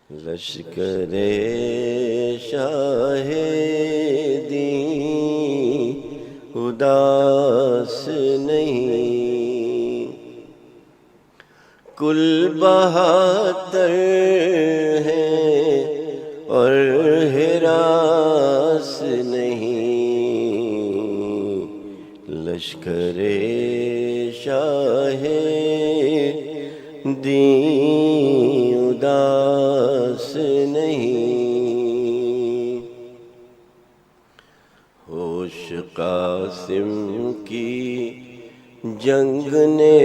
لشکر شاہ دین اداس نہیں، کل بہادر ہے اور ہراس نہیں، لشکر شاہ دین اداس نہیں، ہوش قاسم کی جنگ نے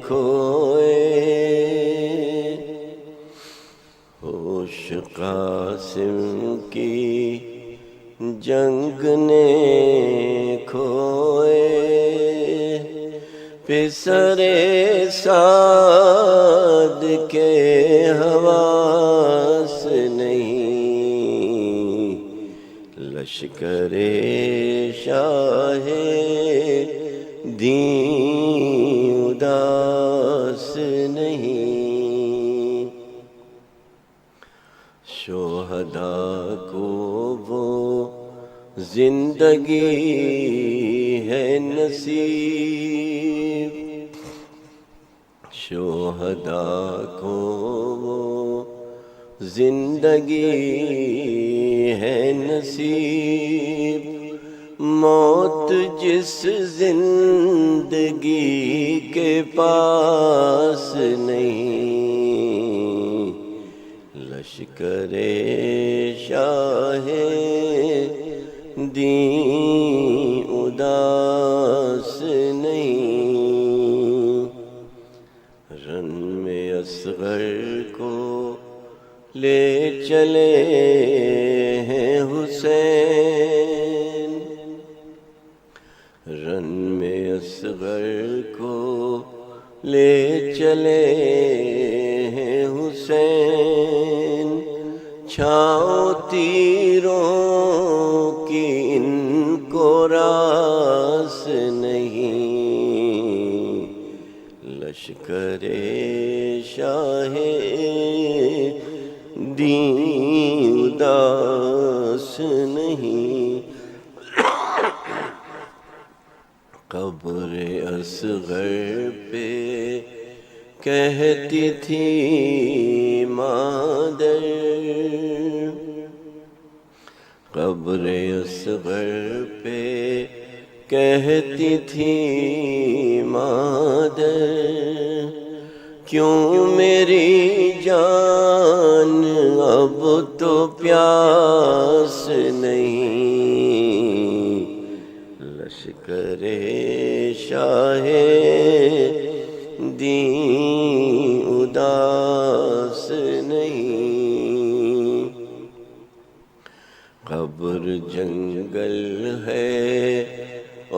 کھوئے، ہوش قاسم کی جنگ نے کھوئے، پسر سعد کے حواس نہیں، لشکر شاہ دین اداس نہیں، شہداء کو وہ زندگی ہے نصیب، شہداء کو وہ زندگی ہے نصیب، موت جس زندگی کے پاس نہیں، لشکر شاہ دین اداس نہیں، رن میں اصغر کو لے چلے ہیں حسین، رن میں اصغر کو لے چلے ہیں حسین، چھاؤں تیروں کی ان کو راس نہیں، لشکر شاہ دین اداس نہیں، قبر اصغر پہ کہتی تھی مادر، قبر اصغر پہ کہتی تھی مادر، کیوں میری جان اب تو پیاس نہیں، لشکر شاہ دین اداس نہیں، قبر جنگل ہے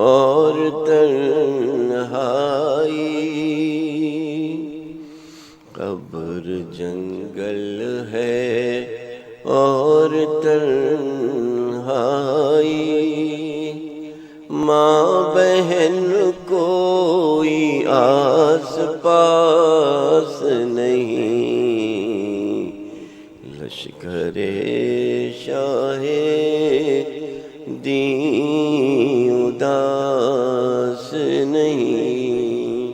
اور تنہائی، قبر جنگل ہے اور تنہائی، ماں بہن کوئی آس پاس نہیں، لشکر شاہ دین اداس نہیں،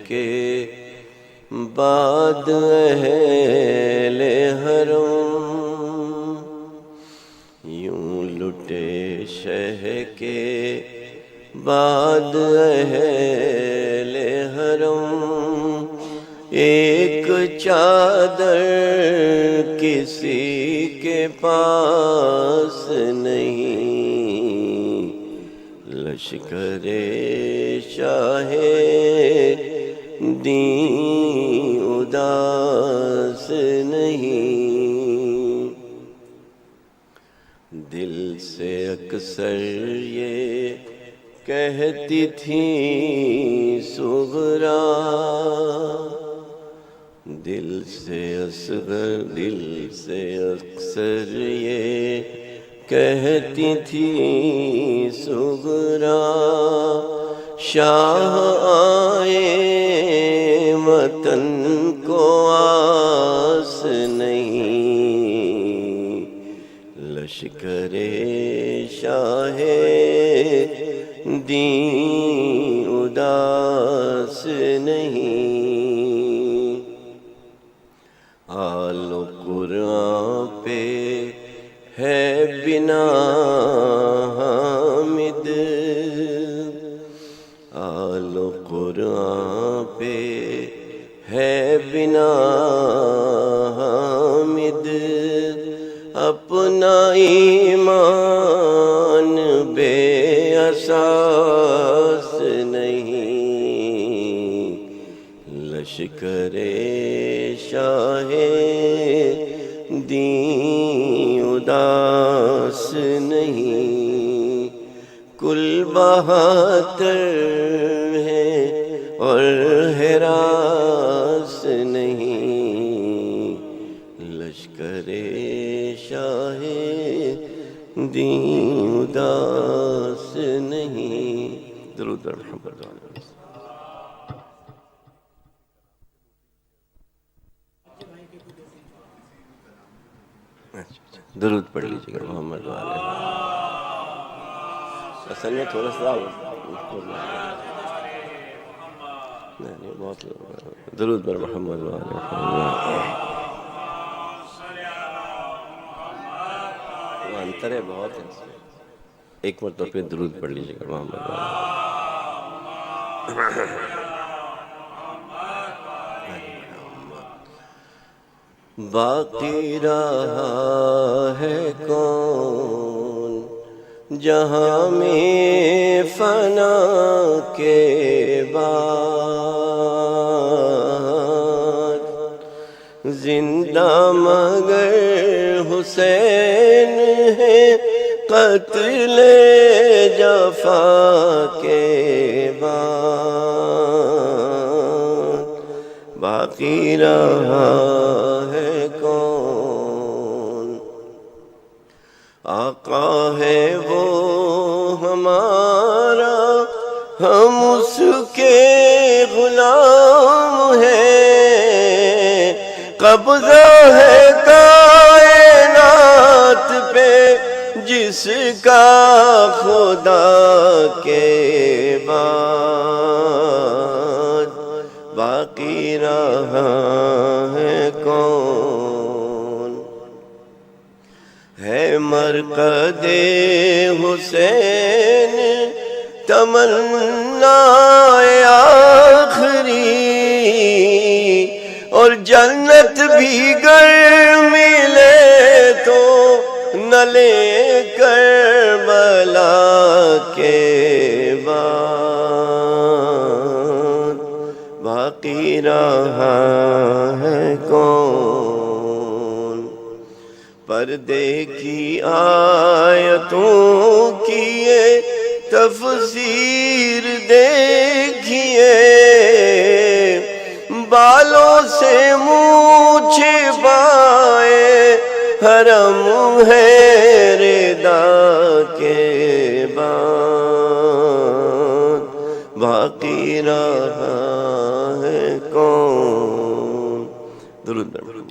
کے بعد اہل حرم، یوں لٹے شہ کے بعد اہل حرم، ایک چادر کسی کے پاس نہیں، لشکر شاہ دین اداس نہیں۔ دل سے اکثر یہ کہتی تھی صغرا، دل سے اکثر یہ کہتی تھی صغرا، شاہ آئے وطن کو آس نہیں، لشکر شاہ دین اداس نہیں۔ آل و قرآن پہ ہے بنا حامد، آل و قرآن پہ ہے بنا حامد، اپنا ایمان بے اساس نہیں، لشکر شاہ دین اداس نہیں۔ کل 72 ہے اور ہراس نہیں، لشکر شاہ دین اداس نہیں۔ درود بر محمد۔ درود پڑھ لیجیے گا محمد والے۔ اصل میں تھوڑا سا نہیں بہت درود بر محمد والے۔ انتر ہے بہت ہے، ایک مرتبہ پھر درود پڑھ لیجیے گا محمد والے۔ باقی رہا ہے کون جہاں میں فنا کے بعد، زندہ مگر حسین ہے قتل جفا کے بعد، باقی رہا ہے کون، آقا ہے وہ ہمارا، ہم اس کے غلام ہیں، قبضہ ہے کائنات پہ جس کا خدا کے بعد، باقی رہا ہے کون، ہے مرقد حسین تمنا آخری، اور جنت بھی گر ملے تو نہ لے کربلا کے بعد، باقی رہا ہے کون، پردے کی آیتوں کی یہ تفسیر دیکھیے، بالوں سے منہ چھپائے حرم ہے ردا کے بعد، باقی رہا ہے کون۔ درود بر محمد۔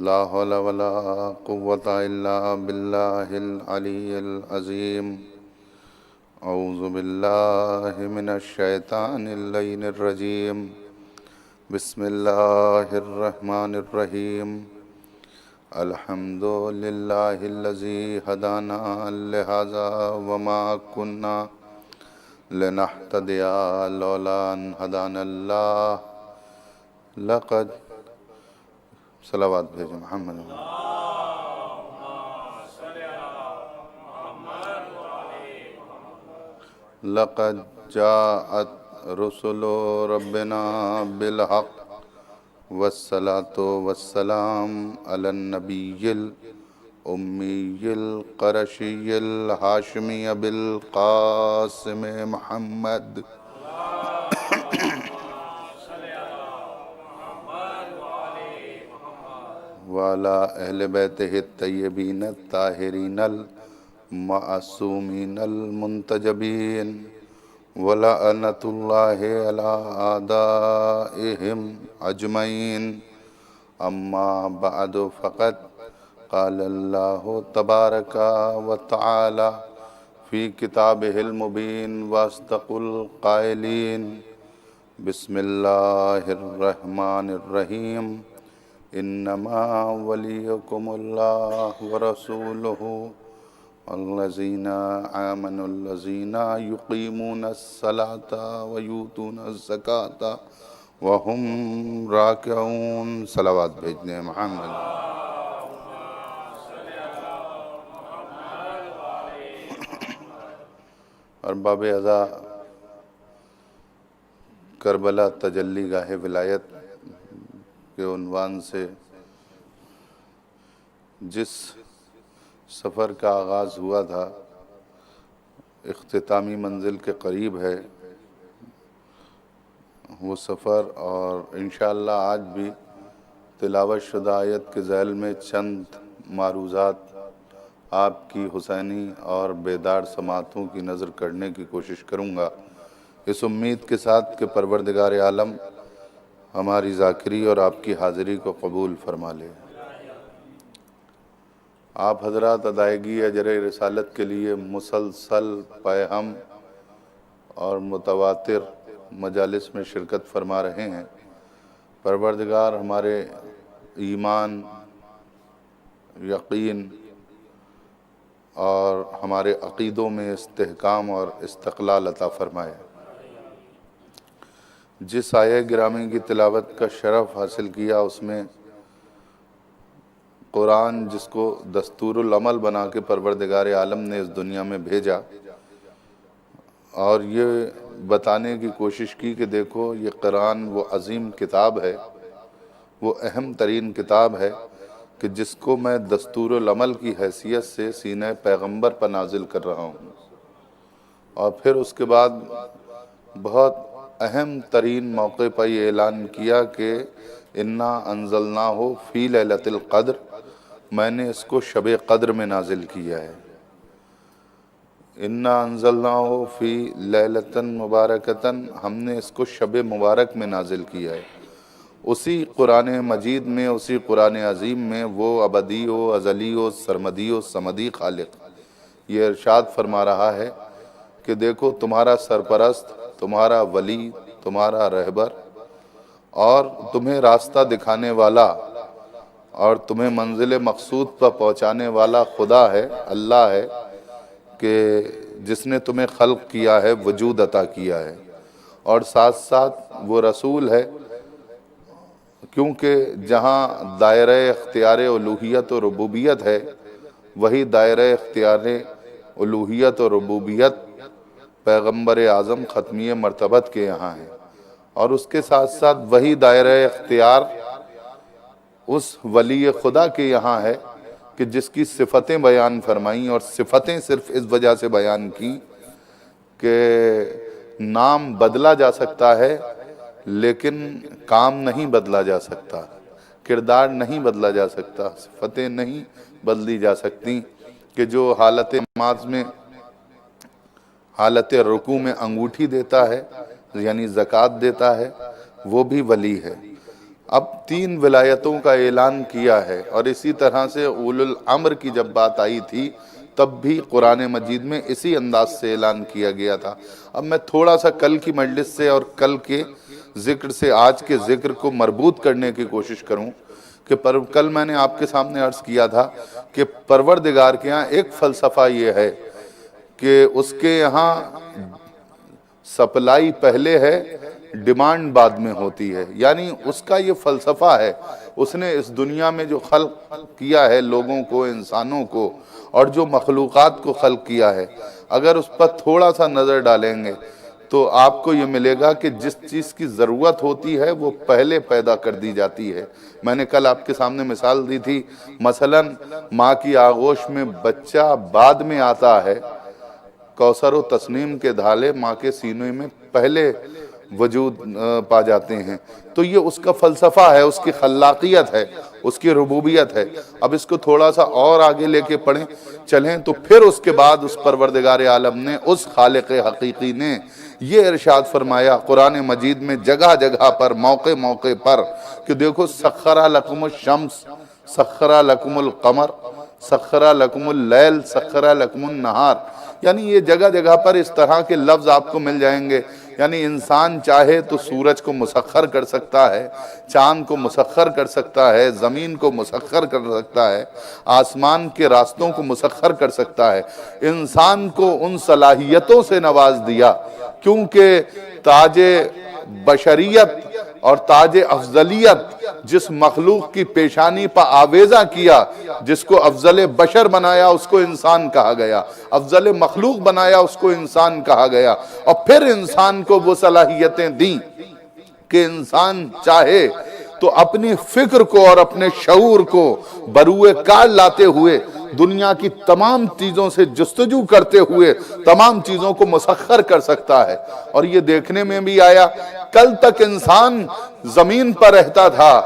لا حول ولا قوة إلا بالله العلي العظيم. أعوذ بالله من الشيطان اللعين الرجيم. بسم الله الرحمن الرحيم. الحمد لله الذي هدانا لهذا وما كنا لنهتدي لولا أن هدانا الله. لقد صلوات بھیجیں محمد. لقد جاءت رسل ربنا بالحق والصلاة والسلام على النبي الأمي القرشي الهاشمي بالقاسم محمد وعلى أهل بيته الطيبين الطاهرين المعصومين المنتجبين ولعنة الله على أعدائهم أجمعين. أما بعد فقد قال الله تبارك وتعالى في كتابه المبين وأصدق القائلين. بسم الله الرحمن الرحيم. إنما وليكم الله ورسوله الذين آمنوا الذين يقيمون الصلاة ويؤتون الزكاة وهم راكعون. صلوات بھیجنے محمد. ارباب ازا کربلا تجلی گاہ ولایت کے عنوان سے جس سفر کا آغاز ہوا تھا اختتامی منزل کے قریب ہے وہ سفر، اور انشاءاللہ آج بھی تلاوت شدہ آیت کے ذیل میں چند معروضات آپ کی حسینی اور بیدار سماعتوں کی نظر کرنے کی کوشش کروں گا، اس امید کے ساتھ کہ پروردگار عالم ہماری ذاکری اور آپ کی حاضری کو قبول فرما لے. آپ حضرات ادائیگی اجر رسالت کے لیے مسلسل پیہم اور متواتر مجالس میں شرکت فرما رہے ہیں. پروردگار ہمارے ایمان، یقین اور ہمارے عقیدوں میں استحکام اور استقلال عطا فرمائے. جس آیہ گرامی کی تلاوت کا شرف حاصل کیا اس میں قرآن جس کو دستور العمل بنا کے پروردگار عالم نے اس دنیا میں بھیجا اور یہ بتانے کی کوشش کی کہ دیکھو یہ قرآن وہ عظیم کتاب ہے، وہ اہم ترین کتاب ہے کہ جس کو میں دستور العمل کی حیثیت سے سینہ پیغمبر پر نازل کر رہا ہوں. اور پھر اس کے بعد بہت اہم ترین موقع پر یہ اعلان کیا کہ انا انزلناہ فی لیلۃ القدر، میں نے اس کو شب قدر میں نازل کیا ہے. انا انزلناہ فی لیلۃ مبارکۃ، ہم نے اس کو شب مبارک میں نازل کیا ہے. اسی قرآن مجید میں، اسی قرآن عظیم میں وہ ابدی و ازلی و سرمدی و صمدی خالق یہ ارشاد فرما رہا ہے کہ دیکھو تمہارا سرپرست، تمہارا ولی، تمہارا رہبر اور تمہیں راستہ دکھانے والا اور تمہیں منزل مقصود پر پہنچانے والا خدا ہے، اللہ ہے کہ جس نے تمہیں خلق کیا ہے، وجود عطا کیا ہے، اور ساتھ ساتھ وہ رسول ہے کیونکہ جہاں دائرہ اختیار الوہیت و ربوبیت ہے وہی دائرہ اختیار الوہیت و ربوبیت پیغمبر اعظم ختمی مرتبت کے یہاں ہے، اور اس کے ساتھ ساتھ وہی دائرہ اختیار اس ولی خدا کے یہاں ہے کہ جس کی صفتیں بیان فرمائیں، اور صفتیں صرف اس وجہ سے بیان کی کہ نام بدلا جا سکتا ہے لیکن کام نہیں بدلا جا سکتا، کردار نہیں بدلا جا سکتا، صفتیں نہیں بدلی جا سکتی، کہ جو حالت نماز میں حالت رکوع میں انگوٹھی دیتا ہے یعنی زکوٰۃ دیتا ہے وہ بھی ولی ہے۔ اب 3 ولایتوں کا اعلان کیا ہے، اور اسی طرح سے اولو الامر کی جب بات آئی تھی تب بھی قرآن مجید میں اسی انداز سے اعلان کیا گیا تھا۔ اب میں تھوڑا سا کل کی مجلس سے اور کل کے ذکر سے آج کے ذکر کو مربوط کرنے کی کوشش کروں کہ کل میں نے آپ کے سامنے عرض کیا تھا کہ پروردگار کے ہاں ایک فلسفہ یہ ہے کہ اس کے یہاں سپلائی پہلے ہے، ڈیمانڈ بعد میں ہوتی ہے، یعنی اس کا یہ فلسفہ ہے۔ اس نے اس دنیا میں جو خلق کیا ہے لوگوں کو، انسانوں کو، اور جو مخلوقات کو خلق کیا ہے، اگر اس پر تھوڑا سا نظر ڈالیں گے تو آپ کو یہ ملے گا کہ جس چیز کی ضرورت ہوتی ہے وہ پہلے پیدا کر دی جاتی ہے۔ میں نے کل آپ کے سامنے مثال دی تھی، مثلا ماں کی آغوش میں بچہ بعد میں آتا ہے، کوثر و تسنیم کے دھالے ماں کے سینے میں پہلے وجود پا جاتے ہیں۔ تو یہ اس کا فلسفہ ہے، اس کی خلاقیت ہے، اس کی ربوبیت ہے۔ اب اس کو تھوڑا سا اور آگے لے کے پڑھیں چلیں تو پھر اس کے بعد اس پروردگار عالم نے، اس خالق حقیقی نے یہ ارشاد فرمایا قرآن مجید میں جگہ جگہ پر، موقع موقع پر، کہ دیکھو سخر لکم الشمس، سخر لکم القمر، سخر لکم اللیل، سخر لکم النہار، یعنی یہ جگہ جگہ پر اس طرح کے لفظ آپ کو مل جائیں گے۔ یعنی انسان چاہے تو سورج کو مسخر کر سکتا ہے، چاند کو مسخر کر سکتا ہے، زمین کو مسخر کر سکتا ہے، آسمان کے راستوں کو مسخر کر سکتا ہے۔ انسان کو ان صلاحیتوں سے نواز دیا کیونکہ تاج بشریت اور تاج افضلیت جس مخلوق کی پیشانی پر آویزہ کیا، جس کو افضل بشر بنایا اس کو انسان کہا گیا، افضل مخلوق بنایا اس کو انسان کہا گیا، اور پھر انسان کو وہ صلاحیتیں دیں کہ انسان چاہے تو اپنی فکر کو اور اپنے شعور کو بروئے کار لاتے ہوئے دنیا کی تمام چیزوں سے جستجو کرتے ہوئے تمام چیزوں کو مسخر کر سکتا ہے۔ اور یہ دیکھنے میں بھی آیا، کل تک انسان زمین پر رہتا تھا،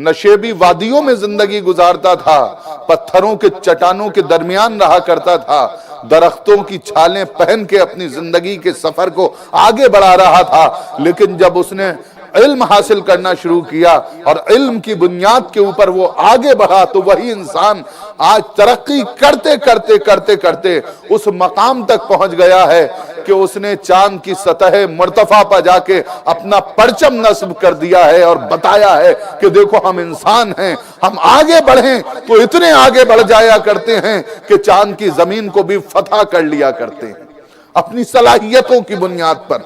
نشیبی وادیوں میں زندگی گزارتا تھا، پتھروں کے چٹانوں کے درمیان رہا کرتا تھا، درختوں کی چھالیں پہن کے اپنی زندگی کے سفر کو آگے بڑھا رہا تھا۔ لیکن جب اس نے علم حاصل کرنا شروع کیا اور علم کی بنیاد کے اوپر وہ آگے بڑھا تو وہی انسان آج ترقی کرتے کرتے کرتے کرتے اس مقام تک پہنچ گیا ہے کہ اس نے چاند کی سطح مرتفع پر جا کے اپنا پرچم نصب کر دیا ہے اور بتایا ہے کہ دیکھو ہم انسان ہیں، ہم آگے بڑھیں تو اتنے آگے بڑھ جایا کرتے ہیں کہ چاند کی زمین کو بھی فتح کر لیا کرتے ہیں اپنی صلاحیتوں کی بنیاد پر۔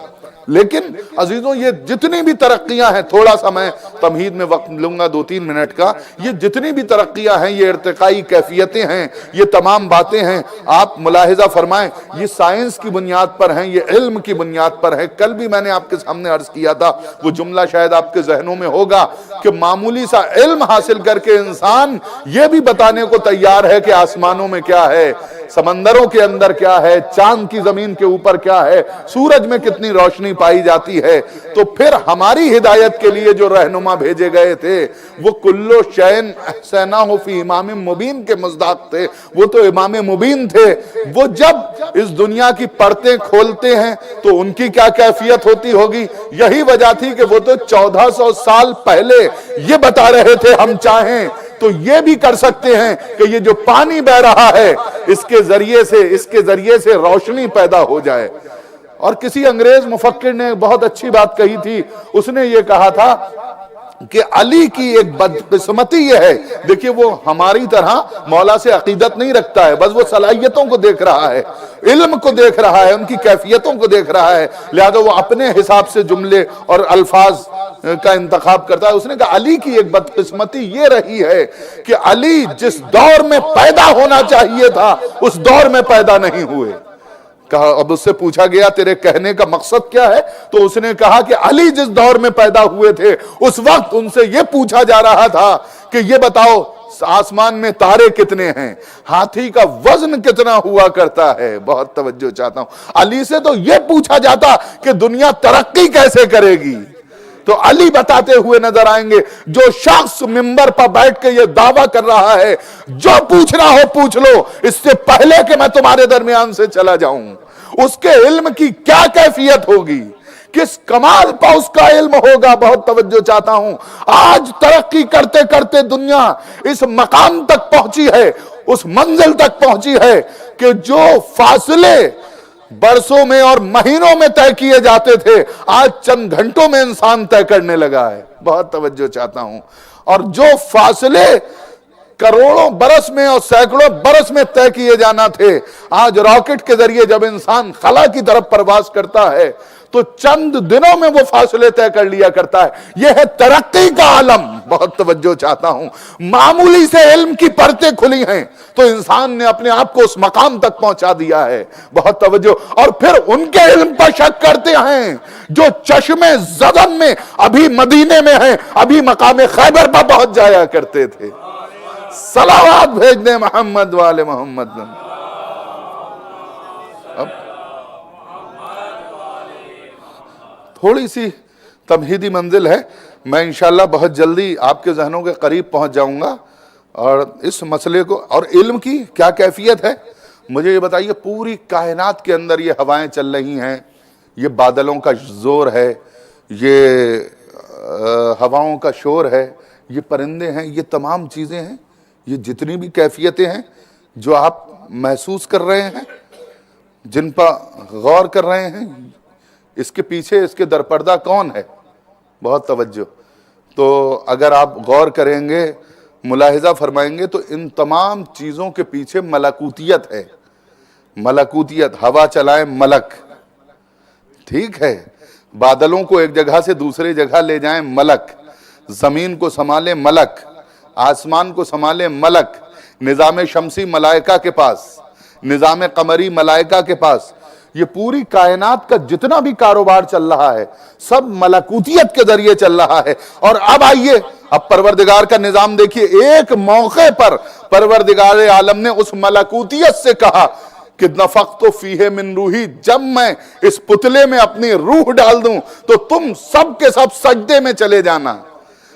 لیکن عزیزوں یہ جتنی بھی ترقیاں ہیں، تھوڑا سا میں تمہید میں وقت لوں گا 2-3 منٹ کا، یہ جتنی بھی ترقیاں ہیں، یہ ارتقائی کیفیتیں ہیں، یہ تمام باتیں ہیں، آپ ملاحظہ فرمائیں یہ سائنس کی بنیاد پر ہیں، یہ علم کی بنیاد پر ہیں۔ کل بھی میں نے آپ کے سامنے عرض کیا تھا، وہ جملہ شاید آپ کے ذہنوں میں ہوگا کہ معمولی سا علم حاصل کر کے انسان یہ بھی بتانے کو تیار ہے کہ آسمانوں میں کیا ہے، سمندروں کے اندر کیا ہے، چاند کی زمین کے اوپر کیا ہے، سورج میں کتنی روشنی پائی جاتی ہے۔ تو پھر ہماری ہدایت کے لیے جو رہنما بھیجے گئے تھے وہ کلو شین احسیناہ فی امام مبین کے مصداق تھے، وہ تو امام مبین تھے۔ وہ جب اس دنیا کی پرتیں کھولتے ہیں تو ان کی کیا کیفیت ہوتی ہوگی؟ یہی وجہ تھی کہ وہ تو 1400 سال پہلے یہ بتا رہے تھے ہم چاہیں تو یہ بھی کر سکتے ہیں کہ یہ جو پانی بہ رہا ہے اس کے ذریعے سے روشنی پیدا ہو جائے۔ اور کسی انگریز مفکر نے بہت اچھی بات کہی تھی، اس نے یہ کہا تھا کہ علی کی ایک بدقسمتی یہ ہے، دیکھیے وہ ہماری طرح مولا سے عقیدت نہیں رکھتا ہے، بس وہ صلاحیتوں کو دیکھ رہا ہے، علم کو دیکھ رہا ہے، ان کی کیفیتوں کو دیکھ رہا ہے، لہذا وہ اپنے حساب سے جملے اور الفاظ کا انتخاب کرتا ہے۔ اس نے کہا علی کی ایک بدقسمتی یہ رہی ہے کہ علی جس دور میں پیدا ہونا چاہیے تھا اس دور میں پیدا نہیں ہوئے۔ کہا اب اس سے پوچھا گیا تیرے کہنے کا مقصد کیا ہے؟ تو اس نے کہا کہ علی جس دور میں پیدا ہوئے تھے اس وقت ان سے یہ پوچھا جا رہا تھا کہ یہ بتاؤ آسمان میں تارے کتنے ہیں، ہاتھی کا وزن کتنا ہوا کرتا ہے۔ بہت توجہ چاہتا ہوں، علی سے تو یہ پوچھا جاتا کہ دنیا ترقی کیسے کرے گی، تو علی بتاتے ہوئے نظر آئیں گے جو شخص منبر پر بیٹھ کے یہ دعویٰ کر رہا ہے جو پوچھنا ہو پوچھ لو اس سے پہلے کہ میں تمہارے درمیان سے چلا جاؤں، اس کے علم کی کیا کیفیت ہوگی، کس کمال پر اس کا علم ہوگا۔ بہت توجہ چاہتا ہوں، آج ترقی کرتے کرتے دنیا اس مقام تک پہنچی ہے، اس منزل تک پہنچی ہے کہ جو فاصلے برسوں میں اور مہینوں میں طے کیے جاتے تھے آج چند گھنٹوں میں انسان طے کرنے لگا ہے۔ بہت توجہ چاہتا ہوں، اور جو فاصلے کروڑوں برس میں اور سینکڑوں برس میں طے کیے جانا تھے آج راکٹ کے ذریعے جب انسان خلا کی طرف پرواز کرتا ہے تو چند دنوں میں وہ فاصلے طے کر لیا کرتا ہے۔ یہ ہے ترقی کا عالم۔ بہت توجہ چاہتا ہوں، معمولی سے علم کی پرتیں کھلی ہیں تو انسان نے اپنے آپ کو اس مقام تک پہنچا دیا ہے۔ بہت توجہ، اور پھر ان کے علم پر شک کرتے ہیں جو چشم زدن میں ابھی مدینے میں ہیں، ابھی مقام خیبر پر پہنچ جایا کرتے تھے۔ صلوات بھیج دیں محمد والے محمد۔ اب تھوڑی سی تمہیدی منزل ہے، میں انشاءاللہ بہت جلدی آپ کے ذہنوں کے قریب پہنچ جاؤں گا، اور اس مسئلے کو اور علم کی کیا کیفیت ہے مجھے یہ بتائیے۔ پوری کائنات کے اندر یہ ہوائیں چل رہی ہیں، یہ بادلوں کا زور ہے، یہ ہواؤں کا شور ہے، یہ پرندے ہیں، یہ تمام چیزیں ہیں، یہ جتنی بھی کیفیتیں ہیں جو آپ محسوس کر رہے ہیں، جن پر غور کر رہے ہیں، اس کے پیچھے اس کے درپردہ کون ہے؟ بہت توجہ۔ تو اگر آپ غور کریں گے، ملاحظہ فرمائیں گے تو ان تمام چیزوں کے پیچھے ملکوتیت ہے۔ ملکوتیت، ہوا چلائیں ملک، ٹھیک ہے، بادلوں کو ایک جگہ سے دوسرے جگہ لے جائیں ملک، زمین کو سنبھالیں ملک، آسمان کو سنبھالیں ملک، نظام شمسی ملائکہ کے پاس، نظام قمری ملائکہ کے پاس، یہ پوری کائنات کا جتنا بھی کاروبار چل رہا ہے سب ملکوتیت کے ذریعے چل رہا ہے۔ اور اب آئیے، اب پروردگار کا نظام دیکھیے، ایک موقع پر پروردگار عالم نے اس ملکوتیت سے کہا کہ نفخت فیہ من روحی، جب میں اس پتلے میں اپنی روح ڈال دوں تو تم سب کے سب سجدے میں چلے جانا۔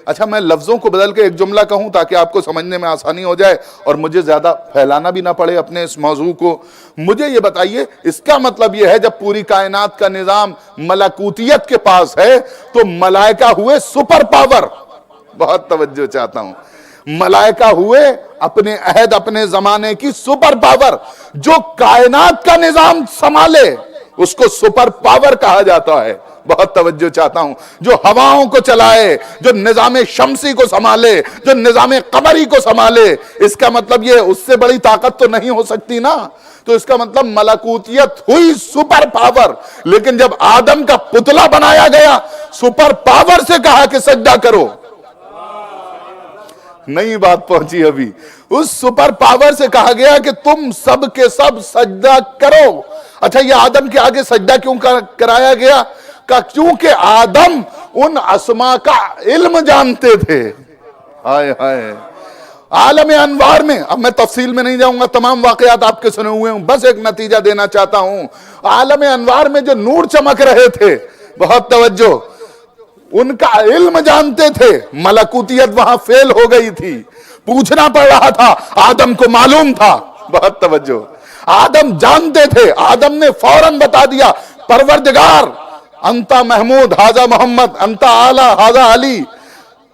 اچھا، میں لفظوں کو بدل کے ایک جملہ کہوں تاکہ آپ کو سمجھنے میں آسانی ہو جائے اور مجھے زیادہ پھیلانا بھی نہ پڑے اپنے اس موضوع کو۔ مجھے یہ بتائیے، اس کا مطلب یہ ہے جب پوری کائنات کا نظام ملکوتیت کے پاس ہے تو ملائکہ ہوئے سپر پاور۔ بہت توجہ چاہتا ہوں، ملائکہ ہوئے اپنے عہد اپنے زمانے کی سپر پاور، جو کائنات کا نظام سنبھالے اس کو سپر پاور کہا جاتا ہے۔ بہت توجہ چاہتا ہوں، جو ہواؤں کو چلائے، جو نظام شمسی کو سنبھالے، جو نظام قمری کو سنبھالے، اس کا مطلب یہ اس سے بڑی طاقت تو نہیں ہو سکتی نا۔ تو اس کا مطلب ملکوتیت ہوئی سپر پاور، لیکن جب آدم کا پتلا بنایا گیا سپر پاور سے کہا کہ سجدہ کرو، نئی بات پہنچی ابھی۔ اس سپر پاور سے کہا گیا کہ تم سب کے سب سجدہ کرو۔ اچھا، یہ آدم کے آگے سجدہ کیوں کرایا گیا؟ کیونکہ آدم ان اسماء کا علم جانتے تھے۔ ہائے ہائے، عالم انوار میں، اب میں تفصیل میں نہیں جاؤں گا، تمام واقعات آپ کے سنے ہوئے ہوں، بس ایک نتیجہ دینا چاہتا ہوں۔ عالم انوار میں جو نور چمک رہے تھے، بہت توجہ، ان کا علم جانتے تھے، ملکوتیت وہاں فیل ہو گئی تھی، پوچھنا پڑ رہا تھا، آدم کو معلوم تھا۔ بہت توجہ، آدم جانتے تھے، آدم نے فوراً بتا دیا، پروردگار انتا محمود ہاذا محمد، انتا اعلی ہاذا علی،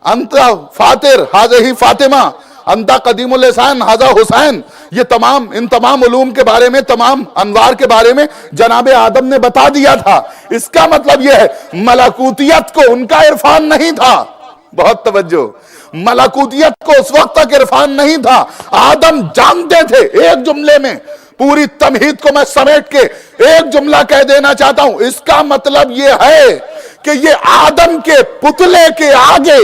انتا فاتر ہاذا ہی فاطمہ، انتا قدیم اللسان ہاذا حسین۔ یہ تمام، ان تمام علوم کے بارے میں، تمام انوار کے بارے میں جناب آدم نے بتا دیا تھا۔ اس کا مطلب یہ ہے ملکوتیت کو ان کا عرفان نہیں تھا۔ بہت توجہ، ملکوتیت کو اس وقت تک عرفان نہیں تھا، آدم جانتے تھے۔ ایک جملے میں پوری تمہید کو میں سمیٹ کے ایک جملہ کہہ دینا چاہتا ہوں، اس کا مطلب یہ ہے کہ یہ آدم کے پتلے کے آگے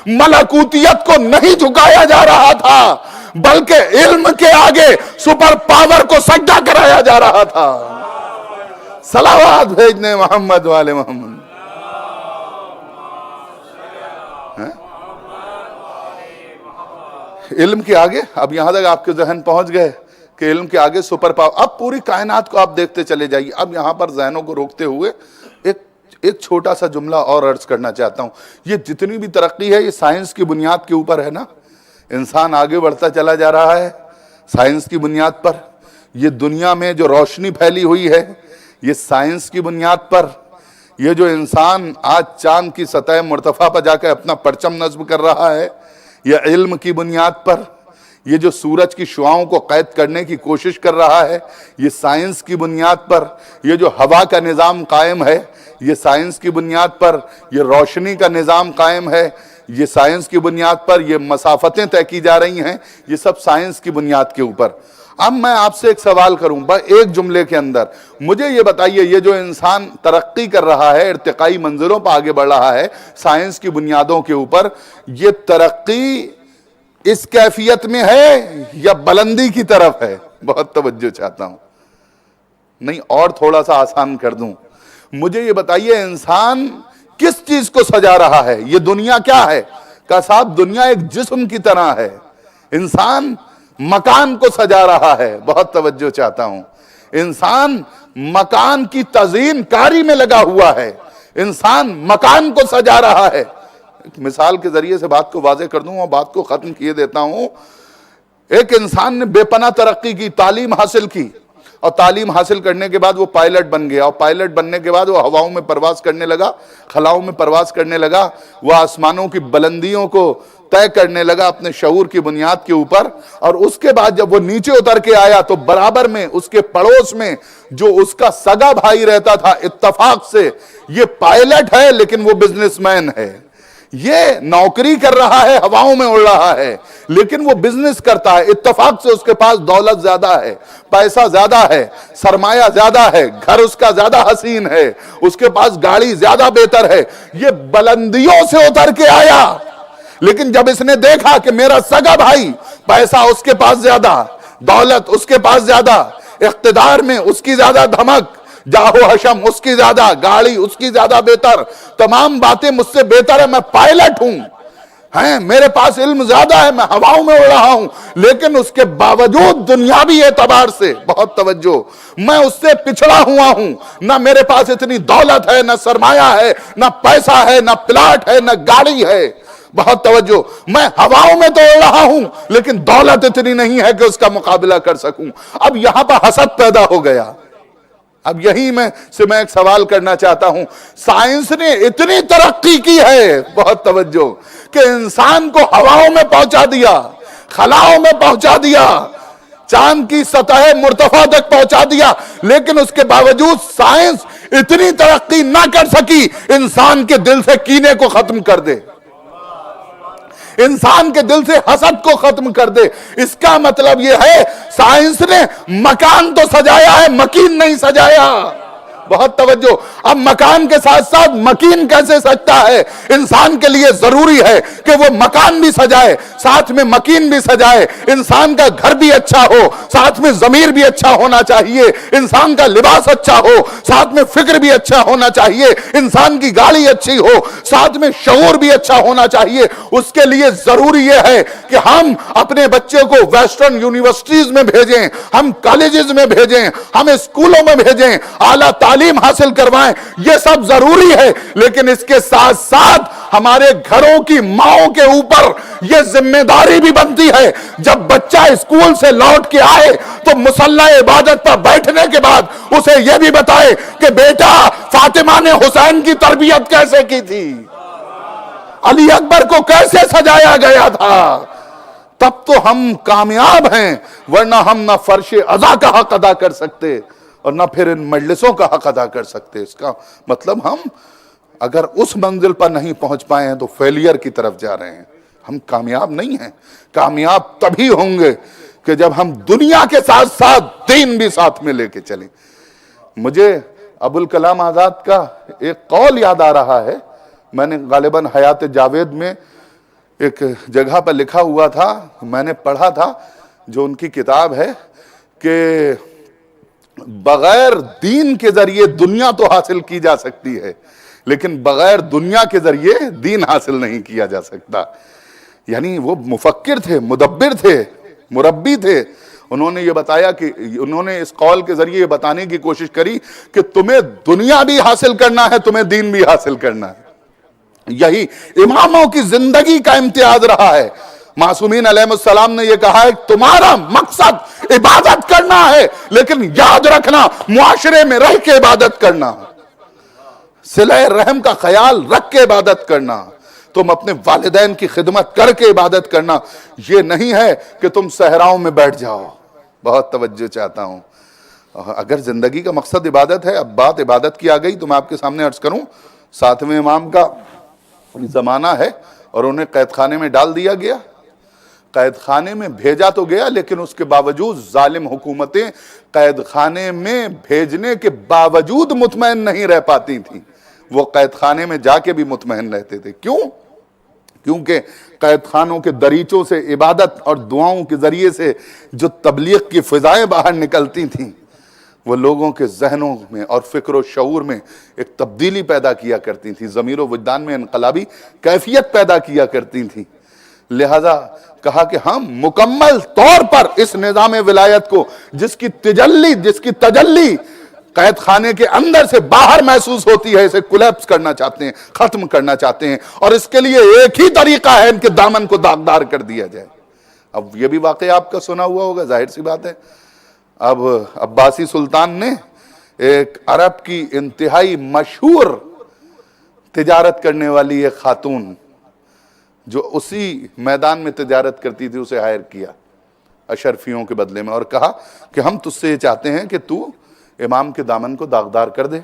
ملکوتیت کو نہیں جھکایا جا رہا تھا، بلکہ علم کے آگے سپر پاور کو سجدہ کرایا جا رہا تھا۔ صلوات بھیجنے محمد والے محمد۔ علم کے آگے، اب یہاں تک آپ کے ذہن پہنچ گئے کہ علم کے آگے سپر پاور۔ اب پوری کائنات کو آپ دیکھتے چلے جائیے۔ اب یہاں پر ذہنوں کو روکتے ہوئے ایک ایک چھوٹا سا جملہ اور عرض کرنا چاہتا ہوں. یہ جتنی بھی ترقی ہے یہ سائنس کی بنیاد کے اوپر ہے نا. انسان آگے بڑھتا چلا جا رہا ہے سائنس کی بنیاد پر. یہ دنیا میں جو روشنی پھیلی ہوئی ہے یہ سائنس کی بنیاد پر. یہ جو انسان آج چاند کی سطح مرتفع پر جا کے اپنا پرچم نصب کر رہا ہے یہ علم کی بنیاد پر. یہ جو سورج کی شعاؤں کو قید کرنے کی کوشش کر رہا ہے یہ سائنس کی بنیاد پر. یہ جو ہوا کا نظام قائم ہے یہ سائنس کی بنیاد پر. یہ روشنی کا نظام قائم ہے یہ سائنس کی بنیاد پر. یہ مسافتیں طے کی جا رہی ہیں یہ سب سائنس کی بنیاد کے اوپر. اب میں آپ سے ایک سوال کروں بس ایک جملے کے اندر. مجھے یہ بتائیے یہ جو انسان ترقی کر رہا ہے ارتقائی منزلوں پر آگے بڑھ رہا ہے سائنس کی بنیادوں کے اوپر, یہ ترقی اس کیفیت میں ہے یا بلندی کی طرف ہے؟ بہت توجہ چاہتا ہوں. نہیں اور تھوڑا سا آسان کر دوں. مجھے یہ بتائیے انسان کس چیز کو سجا رہا ہے؟ یہ دنیا کیا ہے؟ کہ صاحب دنیا ایک جسم کی طرح ہے. انسان مکان کو سجا رہا ہے. بہت توجہ چاہتا ہوں. انسان مکان کی تزئین کاری میں لگا ہوا ہے. انسان مکان کو سجا رہا ہے. ایک مثال کے ذریعے سے بات کو واضح کر دوں اور بات کو ختم کیے دیتا ہوں. ایک انسان نے بے پناہ ترقی کی, تعلیم حاصل کی اور تعلیم حاصل کرنے کے بعد وہ پائلٹ بن گیا اور پائلٹ بننے کے بعد وہ ہواؤں میں پرواز کرنے لگا, خلاؤں میں پرواز کرنے لگا. وہ آسمانوں کی بلندیوں کو طے کرنے لگا اپنے شعور کی بنیاد کے اوپر. اور اس کے بعد جب وہ نیچے اتر کے آیا تو برابر میں اس کے پڑوس میں جو اس کا سگا بھائی رہتا تھا اتفاق سے یہ پائلٹ ہے لیکن وہ بزنس مین ہے. یہ نوکری کر رہا ہے ہواؤں میں اڑ رہا ہے لیکن وہ بزنس کرتا ہے. اتفاق سے اس کے پاس دولت زیادہ ہے, پیسہ زیادہ ہے, سرمایہ زیادہ ہے, گھر اس کا زیادہ حسین ہے, اس کے پاس گاڑی زیادہ بہتر ہے. یہ بلندیوں سے اتر کے آیا لیکن جب اس نے دیکھا کہ میرا سگا بھائی پیسہ اس کے پاس زیادہ, دولت اس کے پاس زیادہ, اقتدار میں اس کی زیادہ دھمک, جاہو حشم اس کی زیادہ, گاڑی اس کی زیادہ بہتر, تمام باتیں مجھ سے بہتر ہے, میں پائلٹ ہوں, میرے پاس علم زیادہ ہے, میں ہواؤں میں اڑ رہا ہوں لیکن اس کے باوجود دنیاوی اعتبار سے بہت توجہ میں اس سے پچھڑا ہوا ہوں. نہ میرے پاس اتنی دولت ہے, نہ سرمایہ ہے, نہ پیسہ ہے, نہ پلاٹ ہے, نہ گاڑی ہے. بہت توجہ, میں ہواؤں میں تو اڑ رہا ہوں لیکن دولت اتنی نہیں ہے کہ اس کا مقابلہ کر سکوں. اب یہاں پر حسد پیدا ہو گیا. اب یہی میں ایک سوال کرنا چاہتا ہوں. سائنس نے اتنی ترقی کی ہے بہت توجہ کہ انسان کو ہواؤں میں پہنچا دیا, خلاؤں میں پہنچا دیا, چاند کی سطح مرتفع تک پہنچا دیا لیکن اس کے باوجود سائنس اتنی ترقی نہ کر سکی انسان کے دل سے کینے کو ختم کر دے, انسان کے دل سے حسد کو ختم کر دے. اس کا مطلب یہ ہے سائنس نے مکان تو سجایا ہے مکین نہیں سجایا. بہت توجہ. اب مکان کے ساتھ ساتھ مکین کیسے سجتا ہے؟ انسان کے لیے ضروری ہے کہ وہ مکان بھی سجائے ساتھ میں مکین بھی سجائے. انسان کا گھر بھی اچھا ہو ساتھ میں ضمیر بھی اچھا ہونا چاہیے, انسان کا لباس اچھا ہو ساتھ میں فکر بھی اچھا ہونا چاہیے, انسان کی گاڑی اچھی ہو ساتھ میں شعور بھی اچھا ہونا چاہیے. اس کے لیے ضروری یہ ہے کہ ہم اپنے بچے کو ویسٹرن یونیورسٹیز میں بھیجیں, ہم کالجز میں بھیجیں, ہم اسکولوں میں بھیجیں, اعلیٰ تعلیم حاصل کروائیں. یہ سب ضروری ہے لیکن اس کے ساتھ ساتھ ہمارے گھروں کی ماؤں کے اوپر یہ ذمہ داری بھی بنتی ہے جب بچہ اسکول سے لوٹ کے آئے تو مصلی عبادت پر بیٹھنے کے بعد اسے یہ بھی بتائے کہ بیٹا فاطمہ نے حسین کی تربیت کیسے کی تھی, علی اکبر کو کیسے سجایا گیا تھا. تب تو ہم کامیاب ہیں, ورنہ ہم نہ فرش عزا کا حق ادا کر سکتے اور نہ پھر ان مجلسوں کا حق ادا کر سکتے. اس کا مطلب ہم اگر اس منزل پر نہیں پہنچ پائے ہیں تو فیلئر کی طرف جا رہے ہیں, ہم کامیاب نہیں ہیں. کامیاب تبھی ہوں گے کہ جب ہم دنیا کے ساتھ ساتھ دین بھی ساتھ میں لے کے چلیں. مجھے ابوالکلام آزاد کا ایک قول یاد آ رہا ہے, میں نے غالباً حیات جاوید میں ایک جگہ پر لکھا ہوا تھا, میں نے پڑھا تھا جو ان کی کتاب ہے کہ بغیر دین کے ذریعے دنیا تو حاصل کی جا سکتی ہے لیکن بغیر دنیا کے ذریعے دین حاصل نہیں کیا جا سکتا. یعنی وہ مفکر تھے, مدبر تھے, مربی تھے انہوں نے یہ بتایا کہ انہوں نے اس قول کے ذریعے یہ بتانے کی کوشش کری کہ تمہیں دنیا بھی حاصل کرنا ہے، تمہیں دین بھی حاصل کرنا ہے۔ یہی اماموں کی زندگی کا امتیاز رہا ہے۔ معصومین علیہ السلام نے یہ کہا ہے تمہارا مقصد عبادت کرنا ہے، لیکن یاد رکھنا معاشرے میں رہ کے عبادت کرنا، صلہ رحم کا خیال رکھ کے عبادت کرنا، تم اپنے والدین کی خدمت کر کے عبادت کرنا۔ یہ نہیں ہے کہ تم صحراؤں میں بیٹھ جاؤ۔ بہت توجہ چاہتا ہوں، اگر زندگی کا مقصد عبادت ہے، اب بات عبادت کی آ گئی تو میں آپ کے سامنے عرض کروں، 7ویں امام کا زمانہ ہے اور انہیں قید خانے میں ڈال دیا گیا۔ قید خانے میں بھیجا تو گیا، لیکن اس کے باوجود ظالم حکومتیں قید خانے میں بھیجنے کے باوجود مطمئن نہیں رہ پاتی تھیں۔ وہ قید خانے میں جا کے بھی مطمئن رہتے تھے۔ کیوں؟ کیونکہ قید خانوں کے دریچوں سے عبادت اور دعاؤں کے ذریعے سے جو تبلیغ کی فضائیں باہر نکلتی تھیں، وہ لوگوں کے ذہنوں میں اور فکر و شعور میں ایک تبدیلی پیدا کیا کرتی تھیں، ضمیر و وجدان میں انقلابی کیفیت پیدا کیا کرتی تھیں۔ لہذا کہا کہ ہم مکمل طور پر اس نظام ولایت کو جس کی تجلی قید خانے کے اندر سے باہر محسوس ہوتی ہے، اسے کولیپس کرنا چاہتے ہیں، ختم کرنا چاہتے ہیں، اور اس کے لیے ایک ہی طریقہ ہے، ان کے دامن کو داغدار کر دیا جائے۔ اب یہ بھی واقعہ آپ کا سنا ہوا ہوگا، ظاہر سی بات ہے۔ اب عباسی سلطان نے ایک عرب کی انتہائی مشہور تجارت کرنے والی ایک خاتون جو اسی میدان میں تجارت کرتی تھی، اسے ہائر کیا اشرفیوں کے بدلے میں، اور کہا کہ ہم تجھ سے یہ چاہتے ہیں کہ تو امام کے دامن کو داغدار کر دے۔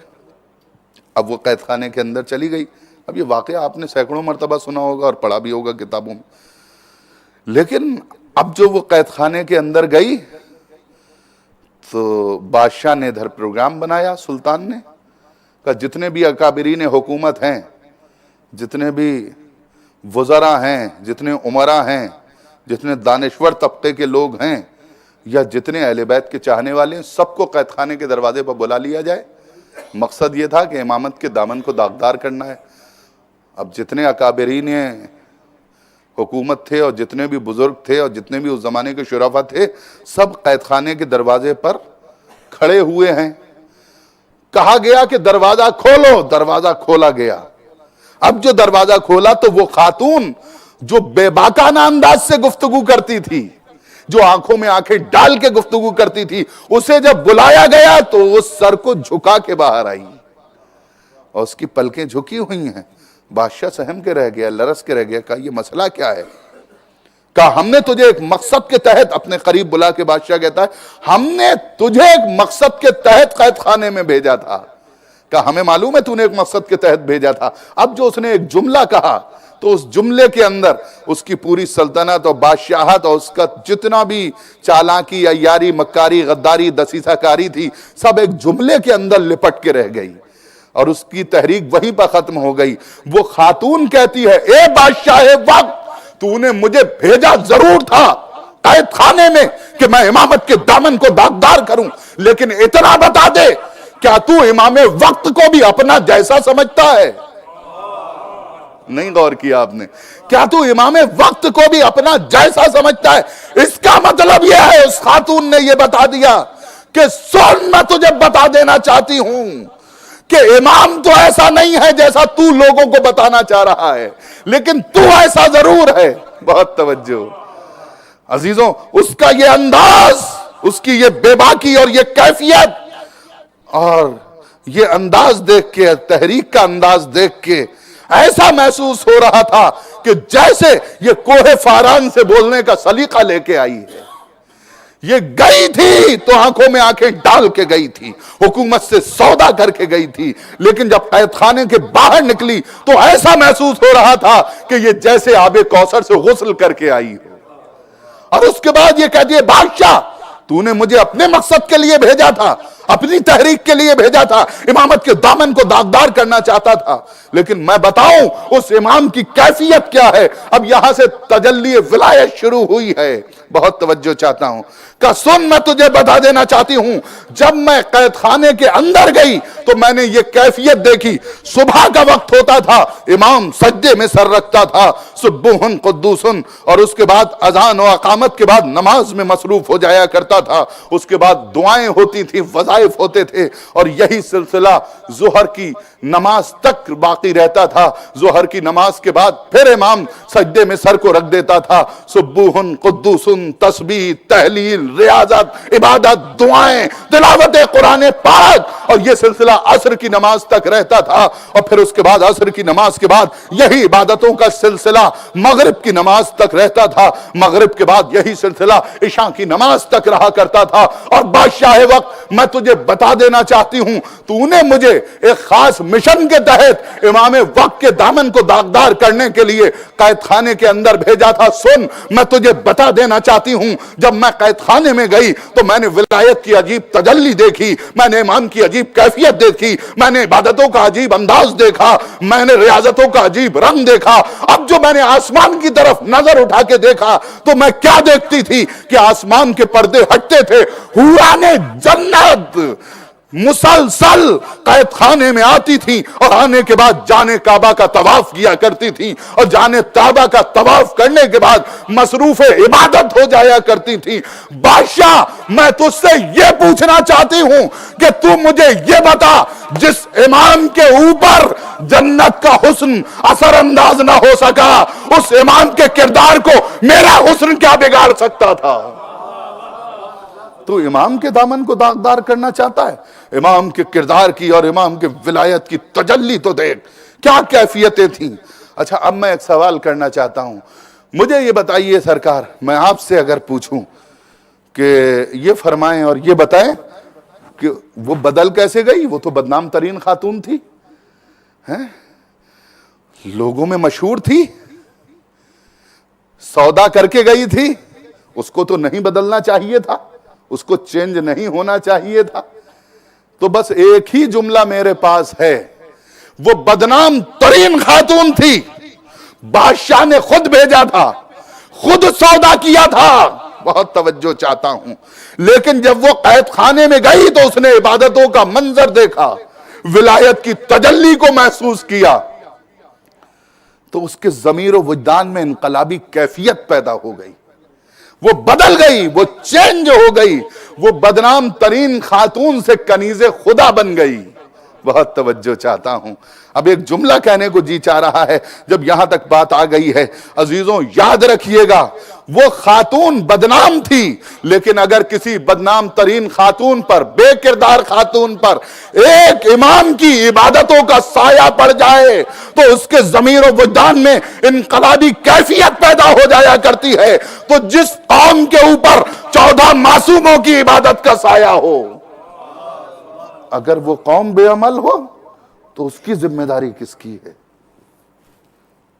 اب وہ قید خانے کے اندر چلی گئی۔ اب یہ واقعہ آپ نے سینکڑوں مرتبہ سنا ہوگا اور پڑھا بھی ہوگا کتابوں میں، لیکن اب جو وہ قید خانے کے اندر گئی تو بادشاہ نے ادھر پروگرام بنایا، سلطان نے کہا جتنے بھی اکابرین حکومت ہیں، جتنے بھی وزراء ہیں، جتنے عمراء ہیں، جتنے دانشور طبقے کے لوگ ہیں، یا جتنے اہل بیت کے چاہنے والے ہیں، سب کو قید خانے کے دروازے پر بلا لیا جائے۔ مقصد یہ تھا کہ امامت کے دامن کو داغدار کرنا ہے۔ اب جتنے اکابرین حکومت تھے اور جتنے بھی بزرگ تھے اور جتنے بھی اس زمانے کے شرفا تھے، سب قید خانے کے دروازے پر کھڑے ہوئے ہیں۔ کہا گیا کہ دروازہ کھولو، دروازہ کھولا گیا۔ اب جو دروازہ کھولا تو وہ خاتون جو بے باکانہ انداز سے گفتگو کرتی تھی، جو آنکھوں میں آنکھیں ڈال کے گفتگو کرتی تھی، اسے جب بلایا گیا تو وہ سر کو جھکا کے باہر آئی اور اس کی پلکیں جھکی ہوئی ہیں۔ بادشاہ سہم کے رہ گیا، لرس کے رہ گیا، کہا یہ مسئلہ کیا ہے؟ کہا ہم نے تجھے ایک مقصد کے تحت، اپنے قریب بلا کے بادشاہ کہتا ہے ہم نے تجھے ایک مقصد کے تحت قید خانے میں بھیجا تھا۔ کہا ہمیں معلوم ہے تو نے ایک مقصد کے تحت بھیجا تھا۔ اب جو اس نے ایک جملہ کہا تو اس جملے کے اندر اس کی پوری سلطنت اور بادشاہت اور اس کا جتنا بھی چالاکی، عیاری، مکاری، غداری، دسیسہ کاری تھی، سب ایک جملے کے اندر لپٹ کے رہ گئی اور اس کی تحریک وہیں پر ختم ہو گئی۔ وہ خاتون کہتی ہے اے بادشاہ وقت، تو نے مجھے بھیجا ضرور تھا قید خانے میں کہ میں امامت کے دامن کو داغدار کروں، لیکن اتنا بتا دے کیا تو امام وقت کو بھی اپنا جیسا سمجھتا ہے؟ نہیں غور کیا آپ نے؟ کیا تو امام وقت کو بھی اپنا جیسا سمجھتا ہے؟ اس کا مطلب یہ ہے اس خاتون نے یہ بتا دیا کہ سن، میں تجھے بتا دینا چاہتی ہوں کہ امام تو ایسا نہیں ہے جیسا تو لوگوں کو بتانا چاہ رہا ہے، لیکن تو ایسا ضرور ہے۔ بہت توجہ عزیزوں، اس کا یہ انداز، اس کی یہ بے باکی اور یہ کیفیت اور یہ انداز دیکھ کے، تحریک کا انداز دیکھ کے ایسا محسوس ہو رہا تھا کہ جیسے یہ کوہ فاران سے بولنے کا سلیقہ لے کے آئی ہے۔ یہ گئی تھی تو آنکھوں میں آنکھیں ڈال کے گئی تھی، حکومت سے سودا کر کے گئی تھی، لیکن جب قید خانے کے باہر نکلی تو ایسا محسوس ہو رہا تھا کہ یہ جیسے آب کوثر سے غسل کر کے آئی ہو۔ اور اس کے بعد یہ کہتی ہے بادشاہ تو نے مجھے اپنے مقصد کے لیے بھیجا تھا، اپنی تحریک کے لیے بھیجا تھا، امامت کے دامن کو داغدار کرنا چاہتا تھا، لیکن میں بتاؤں اس امام کی کیفیت کیا ہے۔ اب یہاں سے تجلی ولایت شروع ہوئی ہے۔ بہت توجہ چاہتا ہوں کہ سن، میں تجھے بتا دینا چاہتی ہوں، جب میں قید خانے کے اندر گئی تو میں نے یہ کیفیت دیکھی، صبح کا وقت ہوتا تھا، امام سجدے میں سر رکھتا تھا، سبوہن قدوسن، اور اس کے بعد اذان و اقامت کے بعد نماز میں مصروف ہو جایا کرتا تھا، اس کے بعد دعائیں ہوتی تھی، وظائف ہوتے تھے، اور یہی سلسلہ ظہر کی نماز تک باقی رہتا تھا۔ ظہر کی نماز کے بعد پھر امام سجدے میں سر کو رکھ دیتا تھا، سبوہن قدوسن، تسبیح، تحلیل، ریاضت، عبادت، دعائیں، تلاوت قرآن پاک، اور یہ سلسلہ عصر کی نماز تک رہتا تھا، اور پھر اس کے بعد عصر کی نماز کے بعد یہی عبادتوں کا سلسلہ مغرب کی نماز تک رہتا تھا، مغرب کے بعد یہی سلسلہ عشاء کی نماز تک رہا کرتا تھا۔ اور بادشاہ وقت، میں تجھے بتا دینا چاہتی ہوں، تو نے مجھے ایک خاص مشن کے تحت امام وقت کے دامن کو داغدار کرنے کے لیے قید خانے کے اندر بھیجا تھا۔ سن، میں تجھے بتا دینا چاہتی ہوں، جب میں قید خانے میں گئی تو میں نے ولایت کی عجیب تجلی دیکھی، میں نے امام کی عجیب کیفیت دیکھی، میں نے عبادتوں کا عجیب انداز دیکھا، میں نے ریاضتوں کا عجیب رنگ دیکھا۔ اب جو میں نے آسمان کی طرف نظر اٹھا کے دیکھا تو میں کیا دیکھتی تھی کہ آسمان کے پردے ہٹتے تھے، حوران جنت مسلسل قید خانے میں آتی تھی، اور آنے کے بعد جانے کعبہ کا طواف کیا کرتی تھی، اور جانے کعبہ کا طواف کرنے کے بعد مصروف عبادت ہو جایا کرتی تھی۔ بادشاہ، میں تجھ سے یہ پوچھنا چاہتی ہوں کہ تو مجھے یہ بتا، جس امام کے اوپر جنت کا حسن اثر انداز نہ ہو سکا، اس امام کے کردار کو میرا حسن کیا بگاڑ سکتا تھا؟ تو امام کے دامن کو داغدار کرنا چاہتا ہے؟ امام کے کردار کی اور امام کے ولایت کی تجلی تو دیکھ، کیا کیفیتیں تھیں۔ اچھا، اب میں ایک سوال کرنا چاہتا ہوں، مجھے یہ بتائیے سرکار، میں آپ سے اگر پوچھوں کہ یہ فرمائیں اور یہ بتائیں کہ وہ بدل کیسے گئی؟ وہ تو بدنام ترین خاتون تھی، لوگوں میں مشہور تھی، سودا کر کے گئی تھی، اس کو تو نہیں بدلنا چاہیے تھا، اس کو چینج نہیں ہونا چاہیے تھا۔ تو بس ایک ہی جملہ میرے پاس ہے، وہ بدنام ترین خاتون تھی، بادشاہ نے خود بھیجا تھا، خود سودا کیا تھا، بہت توجہ چاہتا ہوں، لیکن جب وہ قید خانے میں گئی تو اس نے عبادتوں کا منظر دیکھا، ولایت کی تجلی کو محسوس کیا، تو اس کے ضمیر و وجدان میں انقلابی کیفیت پیدا ہو گئی، وہ بدل گئی، وہ چینج ہو گئی، وہ بدنام ترین خاتون سے کنیز خدا بن گئی۔ بہت توجہ چاہتا ہوں، اب ایک جملہ کہنے کو جی چاہ رہا ہے جب یہاں تک بات آ گئی ہے۔ عزیزوں یاد رکھیے گا، وہ خاتون بدنام تھی، لیکن اگر کسی بدنام ترین خاتون پر، بے کردار خاتون پر ایک امام کی عبادتوں کا سایہ پڑ جائے تو اس کے ضمیر و وجدان میں انقلابی کیفیت پیدا ہو جایا کرتی ہے۔ تو جس قوم کے اوپر 14 معصوموں کی عبادت کا سایہ ہو، اگر وہ قوم بے عمل ہو تو اس کی ذمہ داری کس کی ہے؟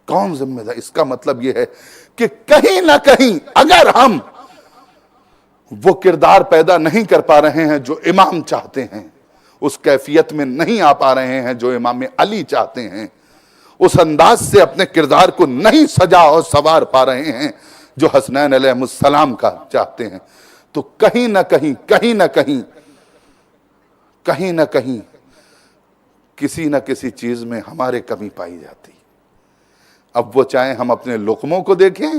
کون ذمہ دار؟ اس کا مطلب یہ ہے کہ کہیں نہ کہیں اگر ہم وہ کردار پیدا نہیں کر پا رہے ہیں جو امام چاہتے ہیں، اس کیفیت میں نہیں آ پا رہے ہیں جو امام علی چاہتے ہیں، اس انداز سے اپنے کردار کو نہیں سجا اور سوار پا رہے ہیں جو حسنین علیہ السلام کا چاہتے ہیں، تو کہیں نہ کہیں کسی نہ کسی چیز میں ہمارے کمی پائی جاتی۔ اب وہ چاہیں ہم اپنے لقموں کو دیکھیں،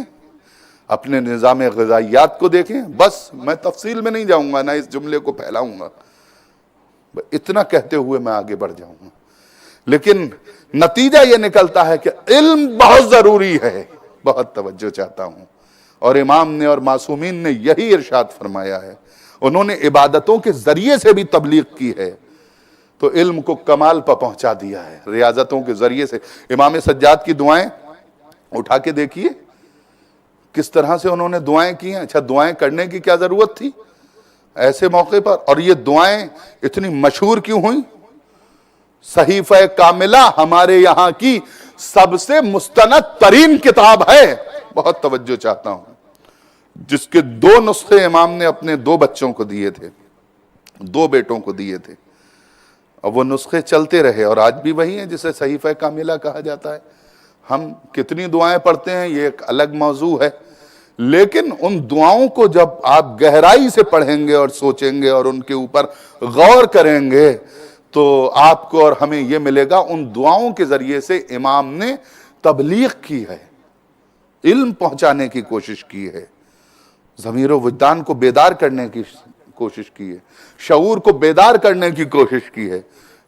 اپنے نظام غذائیات کو دیکھیں، بس میں تفصیل میں نہیں جاؤں گا، نہ اس جملے کو پھیلاؤں گا، اتنا کہتے ہوئے میں آگے بڑھ جاؤں گا، لیکن نتیجہ یہ نکلتا ہے کہ علم بہت ضروری ہے۔ بہت توجہ چاہتا ہوں، اور امام نے اور معصومین نے یہی ارشاد فرمایا ہے، انہوں نے عبادتوں کے ذریعے سے بھی تبلیغ کی ہے، تو علم کو کمال پر پہنچا دیا ہے ریاضتوں کے ذریعے سے۔ امام سجاد کی دعائیں اٹھا کے دیکھیے کس طرح سے انہوں نے دعائیں کی ہیں۔ اچھا، دعائیں کرنے کی کیا ضرورت تھی ایسے موقع پر؟ اور یہ دعائیں اتنی مشہور کیوں ہوئیں؟ صحیفہ کاملہ ہمارے یہاں کی سب سے مستند ترین کتاب ہے، بہت توجہ چاہتا ہوں، جس کے 2 نسخے امام نے اپنے 2 بچوں کو دیے تھے، 2 بیٹوں کو دیے تھے، اور وہ نسخے چلتے رہے، اور آج بھی وہی ہیں جسے صحیفہ کاملہ کہا جاتا ہے۔ ہم کتنی دعائیں پڑھتے ہیں یہ ایک الگ موضوع ہے، لیکن ان دعاؤں کو جب آپ گہرائی سے پڑھیں گے اور سوچیں گے اور ان کے اوپر غور کریں گے تو آپ کو اور ہمیں یہ ملے گا ان دعاؤں کے ذریعے سے امام نے تبلیغ کی ہے، علم پہنچانے کی کوشش کی ہے، ضمیر و وجدان کو بیدار کرنے کی کوشش کی ہے، شعور کو بیدار کرنے کی کوشش کی ہے۔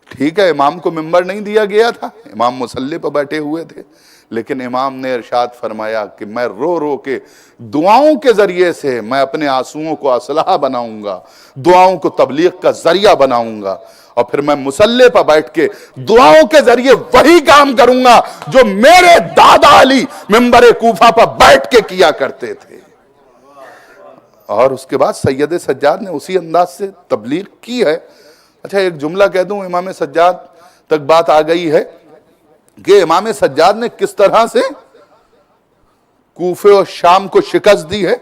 ٹھیک ہے، امام کو ممبر نہیں دیا گیا تھا، امام مصلی پہ بیٹھے ہوئے تھے، لیکن امام نے ارشاد فرمایا کہ میں رو رو کے دعاؤں کے ذریعے سے میں اپنے آنسوؤں کو اسلحہ بناؤں گا، دعاؤں کو تبلیغ کا ذریعہ بناؤں گا، اور پھر میں مصلی پہ بیٹھ کے دعاؤں کے ذریعے وہی کام کروں گا جو میرے دادا علی ممبر کوفہ پہ بیٹھ کے کیا کرتے تھے۔ اور اس کے بعد سید سجاد نے اسی انداز سے تبلیغ کی ہے۔ اچھا ایک جملہ کہہ دوں، امام سجاد تک بات آ گئی ہے کہ امام سجاد نے کس طرح سے کوفے اور شام کو شکست دی ہے،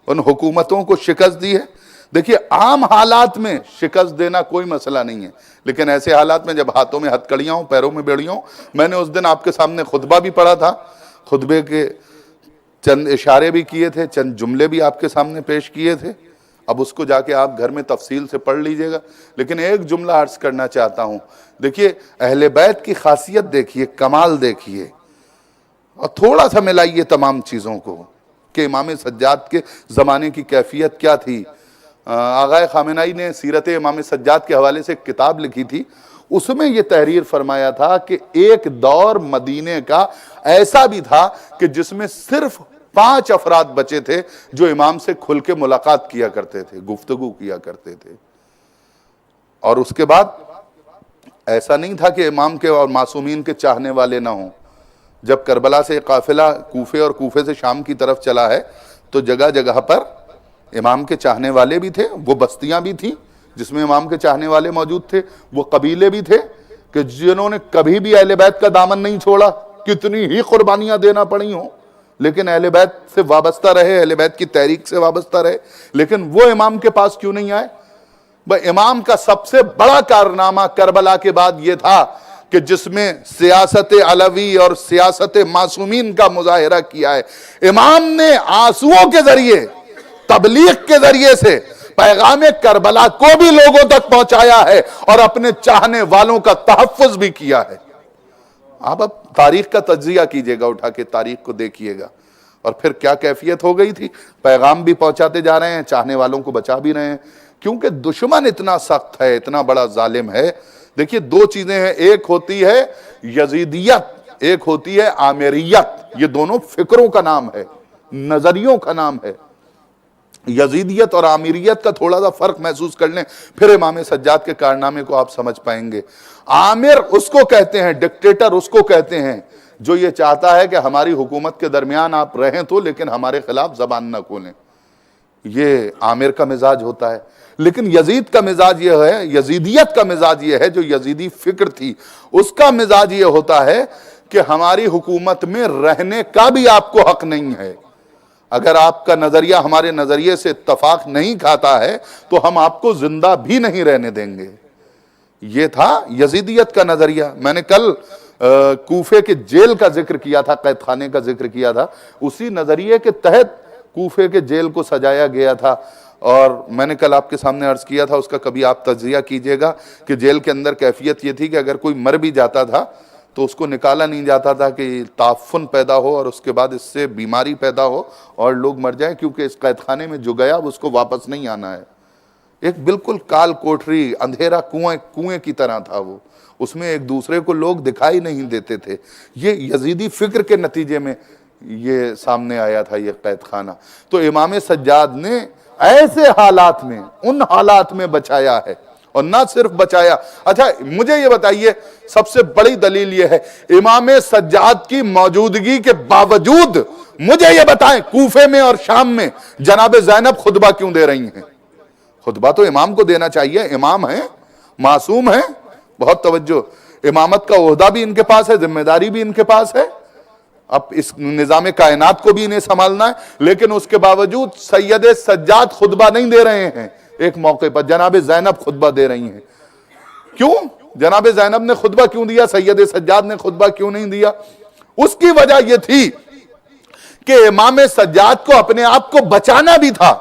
ان حکومتوں کو شکست دی ہے۔ دیکھیے عام حالات میں شکست دینا کوئی مسئلہ نہیں ہے، لیکن ایسے حالات میں جب ہاتھوں میں ہتکڑیاں ہوں، پیروں میں بیڑیاں ہوں، میں نے اس دن آپ کے سامنے خطبہ بھی پڑھا تھا، خطبے کے چند اشارے بھی کیے تھے، چند جملے بھی آپ کے سامنے پیش کیے تھے، اب اس کو جا کے آپ گھر میں تفصیل سے پڑھ لیجئے گا، لیکن ایک جملہ عرض کرنا چاہتا ہوں۔ دیکھیے اہل بیت کی خاصیت دیکھیے، کمال دیکھیے، اور تھوڑا سا ملائیے تمام چیزوں کو کہ امام سجاد کے زمانے کی کیفیت کیا تھی۔ آغا خامنہئی نے سیرت امام سجاد کے حوالے سے ایک کتاب لکھی تھی، اس میں یہ تحریر فرمایا تھا کہ ایک دور مدینے کا ایسا بھی تھا کہ جس میں صرف 5 افراد بچے تھے جو امام سے کھل کے ملاقات کیا کرتے تھے، گفتگو کیا کرتے تھے۔ اور اس کے بعد ایسا نہیں تھا کہ امام کے اور معصومین کے چاہنے والے نہ ہوں۔ جب کربلا سے قافلہ کوفے اور کوفے سے شام کی طرف چلا ہے تو جگہ جگہ پر امام کے چاہنے والے بھی تھے، وہ بستیاں بھی تھیں جس میں امام کے چاہنے والے موجود تھے، وہ قبیلے بھی تھے کہ جنہوں نے کبھی بھی اہل بیت کا دامن نہیں چھوڑا، کتنی ہی قربانیاں دینا پڑی ہوں، لیکن اہل بیت سے وابستہ رہے، اہل بیت کی تحریک سے وابستہ رہے۔ لیکن وہ امام کے پاس کیوں نہیں آئے؟ امام کا سب سے بڑا کارنامہ کربلا کے بعد یہ تھا کہ جس میں سیاست علوی اور سیاست معصومین کا مظاہرہ کیا ہے۔ امام نے آنسوؤں کے ذریعے، تبلیغ کے ذریعے سے پیغام کربلا کو بھی لوگوں تک پہنچایا ہے اور اپنے چاہنے والوں کا تحفظ بھی کیا ہے۔ آپ اب تاریخ کا تجزیہ کیجئے گا، اٹھا کے تاریخ کو دیکھیے گا، اور پھر کیا کیفیت ہو گئی تھی۔ پیغام بھی پہنچاتے جا رہے ہیں، چاہنے والوں کو بچا بھی رہے ہیں، کیونکہ دشمن اتنا سخت ہے، اتنا بڑا ظالم ہے۔ دیکھیے 2 چیزیں ہیں، ایک ہوتی ہے یزیدیت، ایک ہوتی ہے عامریت۔ یہ دونوں فکروں کا نام ہے، نظریوں کا نام ہے۔ یزیدیت اور عامریت کا تھوڑا سا فرق محسوس کر لیں، پھر امام سجاد کے کارنامے کو آپ سمجھ پائیں گے۔ عامر اس کو کہتے ہیں، ڈکٹیٹر اس کو کہتے ہیں جو یہ چاہتا ہے کہ ہماری حکومت کے درمیان آپ رہیں تو لیکن ہمارے خلاف زبان نہ کھولیں، یہ عامر کا مزاج ہوتا ہے۔ لیکن یزید کا مزاج یہ ہے، یزیدیت کا مزاج یہ ہے، جو یزیدی فکر تھی اس کا مزاج یہ ہوتا ہے کہ ہماری حکومت میں رہنے کا بھی آپ کو حق نہیں ہے، اگر آپ کا نظریہ ہمارے نظریے سے اتفاق نہیں کھاتا ہے تو ہم آپ کو زندہ بھی نہیں رہنے دیں گے۔ یہ تھا یزیدیت کا نظریہ۔ میں نے کل کوفے کے جیل کا ذکر کیا تھا، قید خانے کا ذکر کیا تھا، اسی نظریے کے تحت کوفے کے جیل کو سجایا گیا تھا، اور میں نے کل آپ کے سامنے عرض کیا تھا، اس کا کبھی آپ تجزیہ کیجئے گا کہ جیل کے اندر کیفیت یہ تھی کہ اگر کوئی مر بھی جاتا تھا تو اس کو نکالا نہیں جاتا تھا کہ تعفن پیدا ہو اور اس کے بعد اس سے بیماری پیدا ہو اور لوگ مر جائیں، کیونکہ اس قید خانے میں جو گیا اس کو واپس نہیں آنا ہے۔ ایک بالکل کال کوٹری، اندھیرا کنویں کی طرح تھا وہ، اس میں ایک دوسرے کو لوگ دکھائی نہیں دیتے تھے۔ یہ یزیدی فکر کے نتیجے میں یہ سامنے آیا تھا یہ قید خانہ۔ تو امام سجاد نے ایسے حالات میں، ان حالات میں بچایا ہے، اور نہ صرف بچایا۔ اچھا مجھے یہ بتائیے، سب سے بڑی دلیل یہ ہے، امام سجاد کی موجودگی کے باوجود مجھے یہ بتائیں کوفے میں اور شام میں جناب زینب خطبہ کیوں دے رہی ہیں؟ خطبہ تو امام کو دینا چاہیے، امام ہیں، معصوم ہیں۔ بہت توجہ، امامت کا عہدہ بھی ان کے پاس ہے، ذمہ داری بھی ان کے پاس ہے، اب اس نظام کائنات کو بھی انہیں سنبھالنا ہے، لیکن اس کے باوجود سید سجاد خطبہ نہیں دے رہے ہیں۔ ایک موقع پر جناب زینب خطبہ دے رہی ہیں۔ کیوں جناب زینب نے خطبہ کیوں دیا، سید سجاد نے خطبہ کیوں نہیں دیا؟ اس کی وجہ یہ تھی کہ امام سجاد کو اپنے آپ کو بچانا بھی تھا۔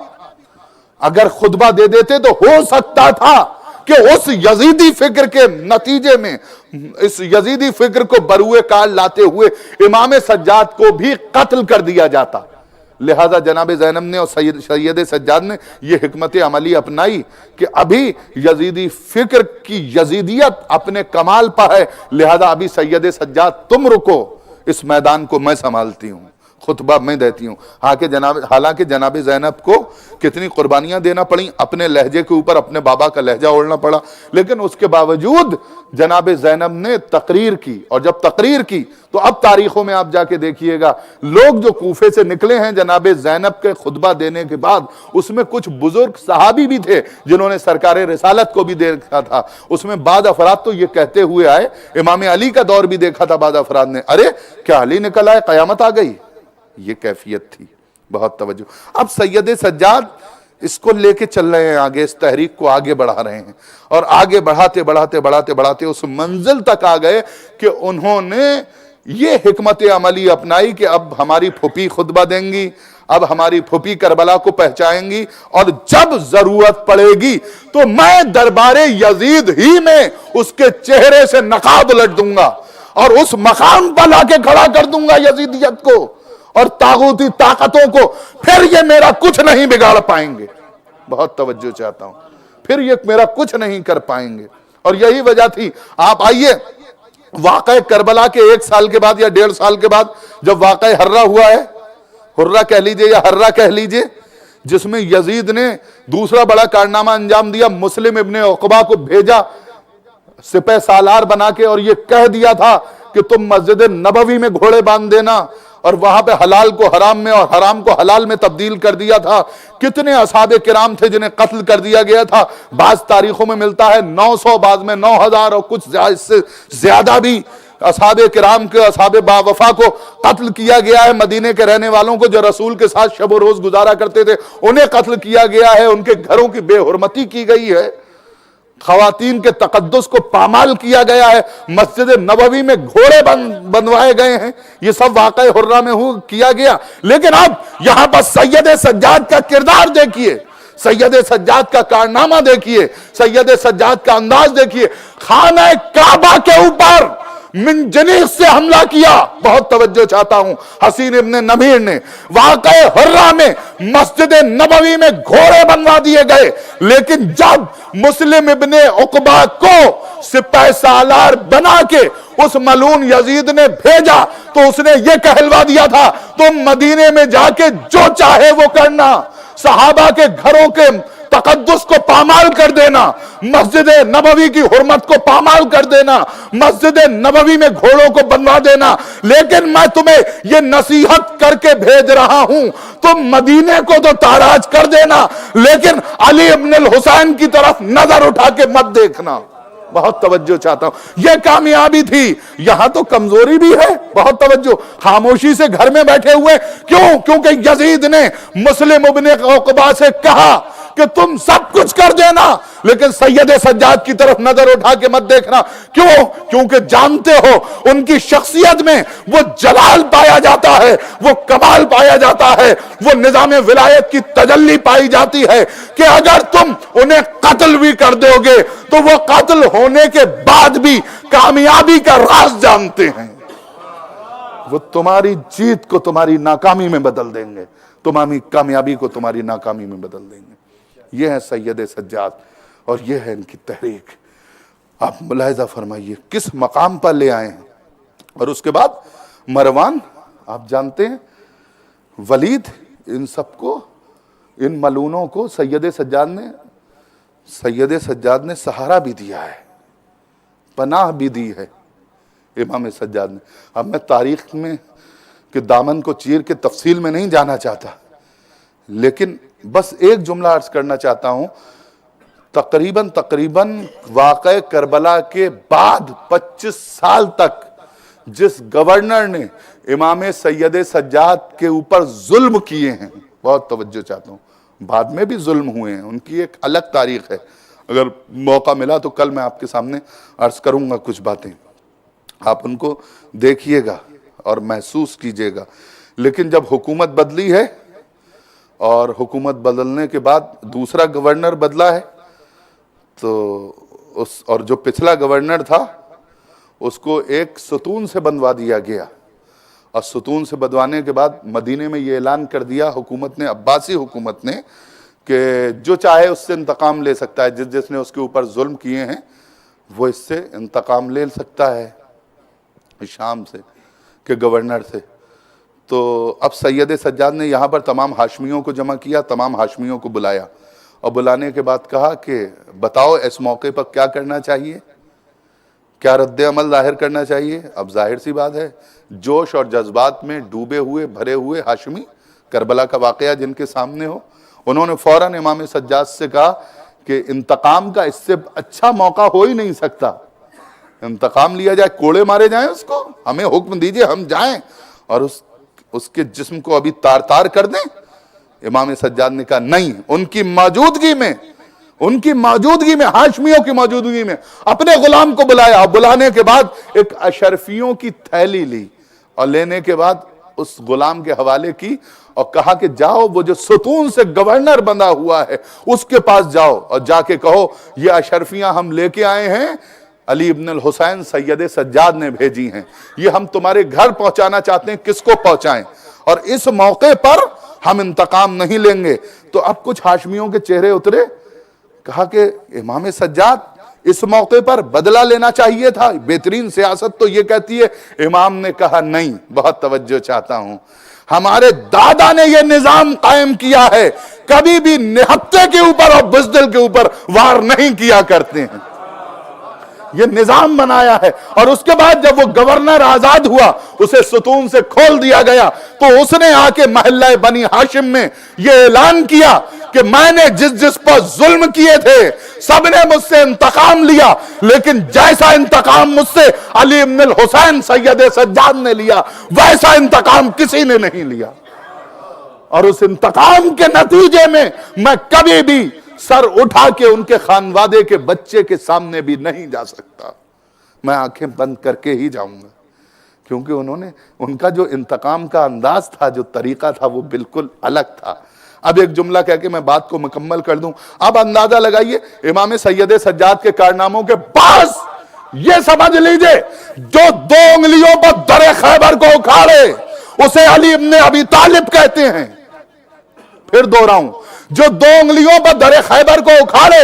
اگر خطبہ دے دیتے تو ہو سکتا تھا کہ اس یزیدی فکر کے نتیجے میں اس یزیدی فکر کو بروئے کار لاتے ہوئے امام سجاد کو بھی قتل کر دیا جاتا۔ لہذا جناب زینب نے اور سید سجاد نے یہ حکمت عملی اپنائی کہ ابھی یزیدی فکر کی یزیدیت اپنے کمال پر ہے، لہذا ابھی سید سجاد تم رکو، اس میدان کو میں سنبھالتی ہوں، خطبہ میں دیتی ہوں۔ حالانکہ جناب زینب کو کتنی قربانیاں دینا پڑیں، اپنے لہجے کے اوپر اپنے بابا کا لہجہ اوڑھنا پڑا، لیکن اس کے باوجود جناب زینب نے تقریر کی، اور جب تقریر کی تو اب تاریخوں میں آپ جا کے دیکھیے گا، لوگ جو کوفے سے نکلے ہیں جناب زینب کے خطبہ دینے کے بعد، اس میں کچھ بزرگ صحابی بھی تھے جنہوں نے سرکار رسالت کو بھی دیکھا تھا۔ اس میں بعض افراد تو یہ کہتے ہوئے آئے، امام علی کا دور بھی دیکھا تھا بعض افراد نے، ارے کیا علی نکل آئے، قیامت آ گئی، یہ کیفیت تھی۔ بہت توجہ۔ اب سید سجاد اس کو لے کے چل رہے ہیں آگے، اس تحریک کو آگے بڑھا رہے ہیں، اور آگے بڑھاتے اس منزل تک آ گئے کہ انہوں نے یہ حکمت عملی اپنائی کہ اب ہماری پھوپھی خطبہ دیں گی، اب ہماری پھوپھی کربلا کو پہنچائیں گی، اور جب ضرورت پڑے گی تو میں دربار یزید ہی میں اس کے چہرے سے نقاب الٹ دوں گا، اور اس مقام پر لا کے کھڑا کر دوں گا یزیدیت کو اور طاغوتی طاقتوں کو، پھر یہ میرا کچھ نہیں بگاڑ پائیں گے۔ بہت توجہ چاہتا ہوں، پھر یہ میرا کچھ نہیں کر پائیں گے۔ اور یہی وجہ تھی، آپ آئیے واقعہ کربلا کے 1 سال کے بعد یا 1.5 سال کے بعد جب واقعہ ہرہ ہوا ہے، ہرہ کہہ لیجئے یا ہرہ کہہ لیجئے، جس میں یزید نے دوسرا بڑا کارنامہ انجام دیا، مسلم ابن عقبہ کو بھیجا سپہ سالار بنا کے، اور یہ کہہ دیا تھا کہ تم مسجد نبوی میں گھوڑے باندھ دینا، اور وہاں پہ حلال کو حرام میں اور حرام کو حلال میں تبدیل کر دیا تھا۔ کتنے اصحاب کرام تھے جنہیں قتل کر دیا گیا تھا، بعض تاریخوں میں ملتا ہے 900، بعض میں 9000، اور کچھ اس سے زیادہ بھی اصحاب کرام کے اصحاب باوفا کو قتل کیا گیا ہے۔ مدینے کے رہنے والوں کو جو رسول کے ساتھ شب و روز گزارا کرتے تھے انہیں قتل کیا گیا ہے، ان کے گھروں کی بے حرمتی کی گئی ہے، خواتین کے تقدس کو پامال کیا گیا ہے، مسجد نبوی میں گھوڑے بندوائے گئے ہیں، یہ سب واقعہ ہرہ میں کیا گیا۔ لیکن اب یہاں پر سید سجاد کا کردار دیکھیے، سید سجاد کا کارنامہ دیکھیے، سید سجاد کا انداز دیکھیے۔ خانہ کعبہ کے اوپر منجنیق سے حملہ کیا، بہت توجہ چاہتا ہوں، حسین ابن نمیر نے۔ واقع ہرہ میں مسجد نبوی میں گھوڑے بنوا دیے گئے، لیکن جب مسلم ابن عقبہ کو سپہ سالار بنا کے اس ملعون یزید نے بھیجا تو اس نے یہ کہلوا دیا تھا تم مدینے میں جا کے جو چاہے وہ کرنا، صحابہ کے گھروں کے تقدس کو پامال کر دینا، مسجد نبوی کی حرمت کو پامال کر دینا، مسجد نبوی میں گھوڑوں کو بنوا دینا، لیکن میں تمہیں یہ نصیحت کر کے بھیج رہا ہوں تم مدینے کو تو تاراج کر دینا، لیکن علی ابن الحسین کی طرف نظر اٹھا کے مت دیکھنا۔ بہت توجہ چاہتا ہوں، یہ کامیابی تھی۔ یہاں تو کمزوری بھی ہے، بہت توجہ، خاموشی سے گھر میں بیٹھے ہوئے، کیوں؟ کیونکہ یزید نے مسلم ابن عقبہ سے کہا کہ تم سب کچھ کر دینا لیکن سید سجاد کی طرف نظر اٹھا کے مت دیکھنا۔ کیوں؟ کیونکہ جانتے ہو ان کی شخصیت میں وہ جلال پایا جاتا ہے، وہ کمال پایا جاتا ہے، وہ نظام ولایت کی تجلی پائی جاتی ہے کہ اگر تم انہیں قتل بھی کر دو گے تو وہ قتل ہونے کے بعد بھی کامیابی کا راز جانتے ہیں، وہ تمہاری جیت کو تمہاری ناکامی میں بدل دیں گے، تمہاری کامیابی کو تمہاری ناکامی میں بدل دیں گے۔ یہ ہے سید سجاد اور یہ ہے ان کی تحریک۔ آپ ملاحظہ فرمائیے کس مقام پر لے آئے ہیں۔ اور اس کے بعد مروان، آپ جانتے ہیں ولید، ان سب کو، ان ملعونوں کو سید سجاد نے سہارا بھی دیا ہے، پناہ بھی دی ہے امام سجاد نے۔ اب میں تاریخ میں کہ دامن کو چیر کے تفصیل میں نہیں جانا چاہتا، لیکن بس ایک جملہ عرض کرنا چاہتا ہوں، تقریباً واقع کربلا کے بعد 25 سال تک جس گورنر نے امام سید سجاد کے اوپر ظلم کیے ہیں، بہت توجہ چاہتا ہوں، بعد میں بھی ظلم ہوئے ہیں، ان کی ایک الگ تاریخ ہے، اگر موقع ملا تو کل میں آپ کے سامنے عرض کروں گا کچھ باتیں، آپ ان کو دیکھیے گا اور محسوس کیجئے گا۔ لیکن جب حکومت بدلی ہے اور حکومت بدلنے کے بعد دوسرا گورنر بدلا ہے تو اور جو پچھلا گورنر تھا اس کو ایک ستون سے بندوا دیا گیا، اور ستون سے بدوانے کے بعد مدینے میں یہ اعلان کر دیا حکومت نے، عباسی حکومت نے، کہ جو چاہے اس سے انتقام لے سکتا ہے، جس نے اس کے اوپر ظلم کیے ہیں وہ اس سے انتقام لے سکتا ہے، شام سے کہ گورنر سے۔ تو اب سید سجاد نے یہاں پر تمام ہاشمیوں کو جمع کیا، تمام ہاشمیوں کو بلایا، اور بلانے کے بعد کہا کہ بتاؤ اس موقع پر کیا کرنا چاہیے، کیا رد عمل ظاہر کرنا چاہیے۔ اب ظاہر سی بات ہے، جوش اور جذبات میں ڈوبے ہوئے بھرے ہوئے ہاشمی، کربلا کا واقعہ جن کے سامنے ہو، انہوں نے فوراً امام سجاد سے کہا کہ انتقام کا اس سے اچھا موقع ہو ہی نہیں سکتا، انتقام لیا جائے، کوڑے مارے جائیں اس کو، ہمیں حکم دیجئے ہم جائیں اور اس کے جسم کو ابھی تار تار کر دیں۔ امام سجاد نے کہا نہیں، ان کی موجودگی میں ہاشمیوں کی موجودگی میں اپنے غلام کو بلایا، اور بلانے کے بعد ایک اشرفیوں کی تھیلی لی، اور لینے کے بعد اس غلام کے حوالے کی، اور کہا کہ جاؤ وہ جو ستون سے گورنر بندہ ہوا ہے اس کے پاس جاؤ، اور جا کے کہو یہ اشرفیاں ہم لے کے آئے ہیں، علی ابن الحسین سید سجاد نے بھیجی ہیں، یہ ہم تمہارے گھر پہنچانا چاہتے ہیں، کس کو پہنچائیں، اور اس موقع پر ہم انتقام نہیں لیں گے۔ تو اب کچھ ہاشمیوں کے چہرے اترے، کہا کہ امام سجاد اس موقع پر بدلہ لینا چاہیے تھا، بہترین سیاست تو یہ کہتی ہے۔ امام نے کہا نہیں، بہت توجہ چاہتا ہوں، ہمارے دادا نے یہ نظام قائم کیا ہے، کبھی بھی نہتے کے اوپر اور بزدل کے اوپر وار نہیں کیا کرتے ہیں، یہ نظام بنایا ہے۔ اور اس کے بعد جب وہ گورنر آزاد ہوا، اسے ستون سے کھول دیا گیا، تو اس نے آ کے محلہ بنی ہاشم میں یہ اعلان کیا کہ میں نے جس پر ظلم کیے تھے سب نے مجھ سے انتقام لیا، لیکن جیسا انتقام مجھ سے علی ابن الحسین سید سجاد نے لیا ویسا انتقام کسی نے نہیں لیا، اور اس انتقام کے نتیجے میں میں کبھی بھی سر اٹھا کے ان کے خانوادے کے بچے کے سامنے بھی نہیں جا سکتا، میں آنکھیں بند کر کے ہی جاؤں گا، کیونکہ ان کا جو انتقام کا انداز تھا، جو طریقہ تھا، وہ بالکل الگ تھا۔ اب ایک جملہ کہہ کے میں بات کو مکمل کر دوں، اب اندازہ لگائیے امام سید سجاد کے کارناموں کے بعض یہ سمجھ لیجئے، جو 2 انگلیوں پر در خیبر کو اکھاڑے اسے علی ابن ابی طالب کہتے ہیں۔ پھر دوہراؤں، جو 2 انگلیوں پر در خیبر کو اکھاڑے